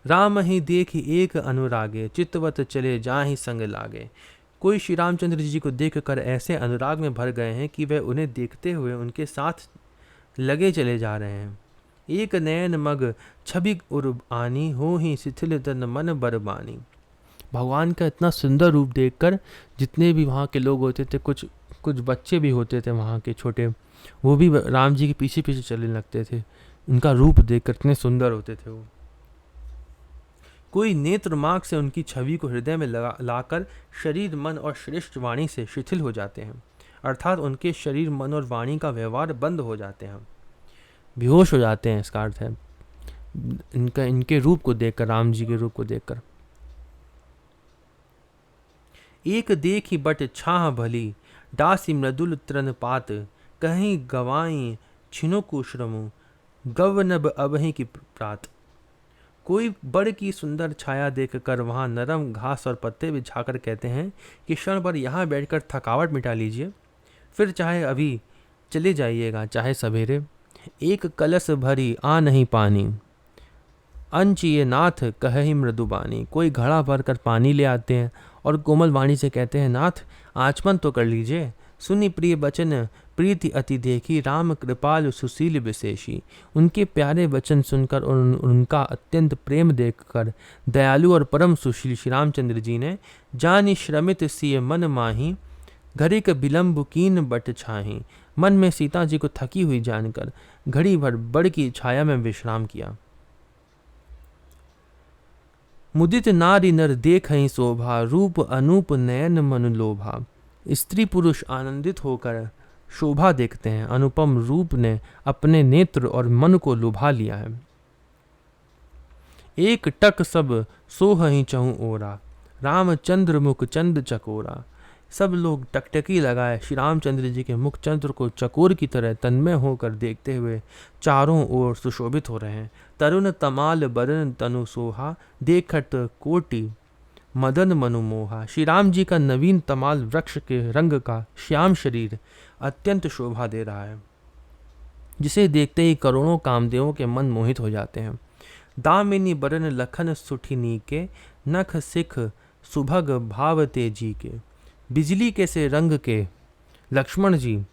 राम ही देख एक अनुरागे, चित्तवत चले जाहि संग लागे। कोई श्री रामचंद्र जी को देखकर ऐसे अनुराग में भर गए हैं कि वह उन्हें देखते हुए उनके साथ लगे चले जा रहे हैं। एक नयन मग छवि उर आनी, हो ही शिथिल तन मन बरबानी। भगवान का इतना सुंदर रूप देखकर जितने भी वहाँ के लोग होते थे, कुछ कुछ बच्चे भी होते थे वहाँ के छोटे, वो भी राम जी के पीछे पीछे चलने लगते थे। उनका रूप देखकर इतने सुंदर होते थे वो। कोई नेत्र मार्ग से उनकी छवि को हृदय में लाकर शरीर मन और श्रेष्ठ वाणी से शिथिल हो जाते हैं, अर्थात उनके शरीर मन और वाणी का व्यवहार बंद हो जाते हैं, बेहोश हो जाते हैं। इसका अर्थ है इनके रूप को देखकर, राम जी के रूप को देखकर। एक देखी बट छाह भली, डासी मृदुल तृण पात। कहीं गवाई छिनो कुश्रमु, गवनब अबहि की प्रात। कोई बड़ की सुंदर छाया देखकर वहाँ नरम घास और पत्ते बिछाकर कहते हैं कि क्षण भर यहाँ बैठकर थकावट मिटा लीजिए, फिर चाहे अभी चले जाइएगा, चाहे सवेरे। एक कलश भरी आ नहीं पानी, अनचिए नाथ कहि मृदुबानी। कोई घड़ा भर कर पानी ले आते हैं और कोमल वाणी से कहते हैं, नाथ आचमन तो कर लीजिए। सुनी प्रिय वचन प्रीति अति देखी, राम कृपाल सुशील विशेषी। उनके प्यारे वचन सुनकर और उनका अत्यंत प्रेम देखकर दयालु और परम सुशील श्री रामचंद्र जी ने जानी श्रमित सिय मन माही, घड़िक विलम्ब कीन बट छाही। मन में सीता जी को थकी हुई जानकर घड़ी भर बड़ की छाया में विश्राम किया। मुदित नारी नर देखहि शोभा, रूप अनूप नयन मनु लोभा। स्त्री पुरुष आनंदित होकर शोभा देखते हैं, अनुपम रूप ने अपने नेत्र और मन को लुभा लिया है। एक टक सब सोहहि चहु ओरा, रामचंद्र मुख चंद चकोरा। सब लोग टकटकी लगाए श्री रामचंद्र जी के मुख चंद्र को चकोर की तरह तन्मय होकर देखते हुए चारों ओर सुशोभित हो रहे हैं। तरुण तमाल बरन तनु सोहा, देखत कोटि मदन मनु मोहा। श्री राम जी का नवीन तमाल वृक्ष के रंग का श्याम शरीर अत्यंत शोभा दे रहा है, जिसे देखते ही करोड़ों कामदेवों के मन मोहित हो जाते हैं। दामिनी बरन लखन सुठिनी के, नख सिख सुभग भाव तेजी के। बिजली के से रंग के लक्ष्मण जी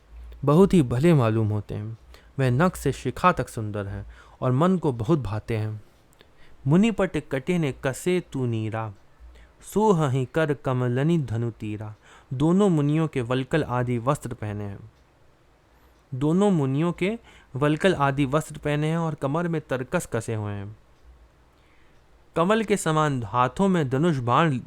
बहुत ही भले मालूम होते हैं। वह नख से शिखा तक सुंदर हैं और मन को बहुत भाते हैं। मुनिपट कटे ने कसे तू नीरा, सोहहि कर कमलनि धनु तीरा। दोनों मुनियों के वल्कल आदि वस्त्र पहने हैं, दोनों मुनियों के वल्कल आदि वस्त्र पहने हैं और कमर में तरकस कसे हुए हैं। कमल के समान हाथों में धनुष बाण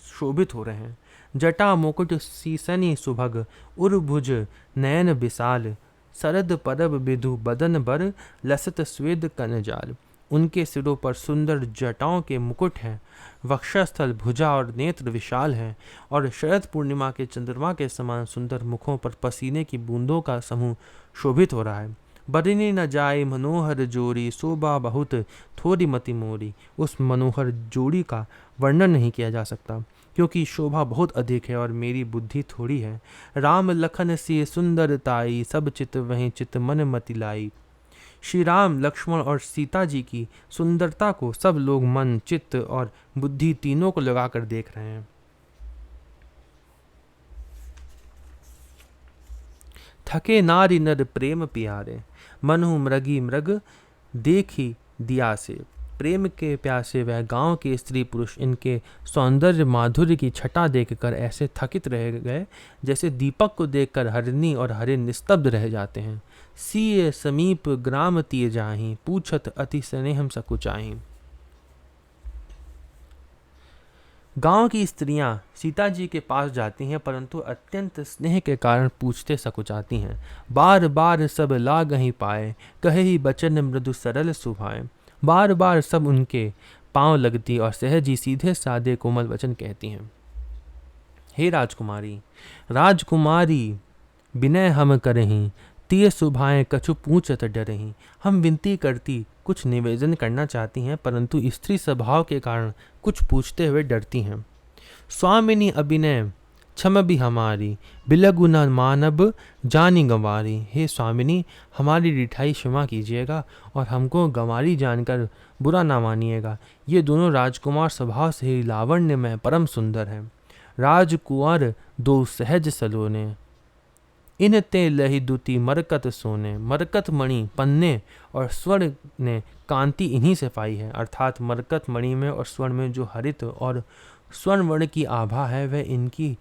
शोभित हो रहे हैं। जटा मुकुट सीसनी सुभग, उर्भुज नयन विशाल। शरद परब विधु बदन बर, लसत स्वेद कनजाल। उनके सिरों पर सुंदर जटाओं के मुकुट हैं, वक्षस्थल भुजा और नेत्र विशाल हैं, और शरद पूर्णिमा के चंद्रमा के समान सुंदर मुखों पर पसीने की बूंदों का समूह शोभित हो रहा है। बरनी न जाए मनोहर जोड़ी, शोभा बहुत थोड़ी मति मोरी। उस मनोहर जोड़ी का वर्णन नहीं किया जा सकता, क्योंकि शोभा बहुत अधिक है और मेरी बुद्धि थोड़ी है। राम लखन से सुंदर ताई, सब चित वहीं चित मन मति लाई। श्री राम लक्ष्मण और सीता जी की सुंदरता को सब लोग मन चित्त और बुद्धि तीनों को लगाकर देख रहे हैं। थके नारी नर प्रेम प्यारे, मनु मृगी मृग देखी दिया से। प्रेम के प्यासे वह गांव के स्त्री पुरुष इनके सौंदर्य माधुर्य की छटा देखकर ऐसे थकित रह गए जैसे दीपक को देखकर हरिणी और हरिण निस्तब्ध रह जाते हैं। सीय समीप ग्राम तिय जाहि, पूछत अति स्नेहम सकुचाहि। गांव की स्त्रियां सीता जी के पास जाती हैं, परंतु अत्यंत स्नेह के कारण पूछते सकुचाती हैं। बार बार सब लागहि पाए, कहे बचन मृदु सरल सुभाए। बार बार सब उनके पांव लगती और सहज ही सीधे साधे कोमल वचन कहती हैं। हे राजकुमारी, राजकुमारी विनय हम करहीं, तिय सुभाएं कछु पूछत डरहीं। हम विनती करती, कुछ निवेदन करना चाहती हैं, परंतु स्त्री स्वभाव के कारण कुछ पूछते हुए डरती हैं। स्वामिनी अभिनय क्षम भी हमारी, बिलगु न मानब जानी गंवारी। हे स्वामिनी, हमारी रिठाई क्षमा कीजिएगा और हमको गंवारी जानकर बुरा ना मानिएगा। ये दोनों राजकुमार स्वभाव से ही लावण्य में परम सुंदर हैं। राजकुंवर दो सहज सलोने, इन ते लही दुति मरकत सोने। मरकत मणि पन्ने और स्वर्ण ने कांति इन्हीं से पाई है। अर्थात मरकत मणि में और स्वर्ण में जो हरित और स्वर्ण वर्ण की आभा है, वह इनकी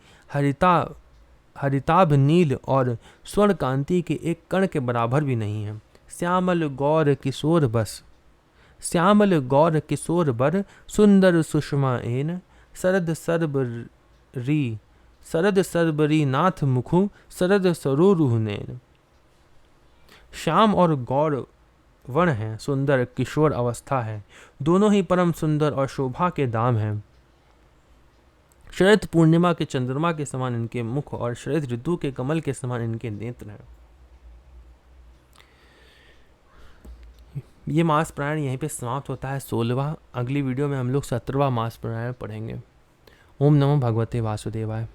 हरिताभ नील और स्वर्ण कांति के एक कण के बराबर भी नहीं है। श्यामल गौर किशोर बस, श्यामल गौर किशोर बर, सुंदर सुषमा एन। शरद सरबरी नाथ मुखु, शरद सरोरुह नैन। श्याम और गौर वर्ण है, सुंदर किशोर अवस्था है, दोनों ही परम सुंदर और शोभा के दाम हैं। शरद पूर्णिमा के चंद्रमा के समान इनके मुख और शरद ऋतु के कमल के समान इनके नेत्र हैं। ये मास प्राणायाम यहीं पे समाप्त होता है 16वां। अगली वीडियो में हम लोग 17वां मास प्राणायाम पढ़ेंगे। ओम नमो भगवते वासुदेवाय।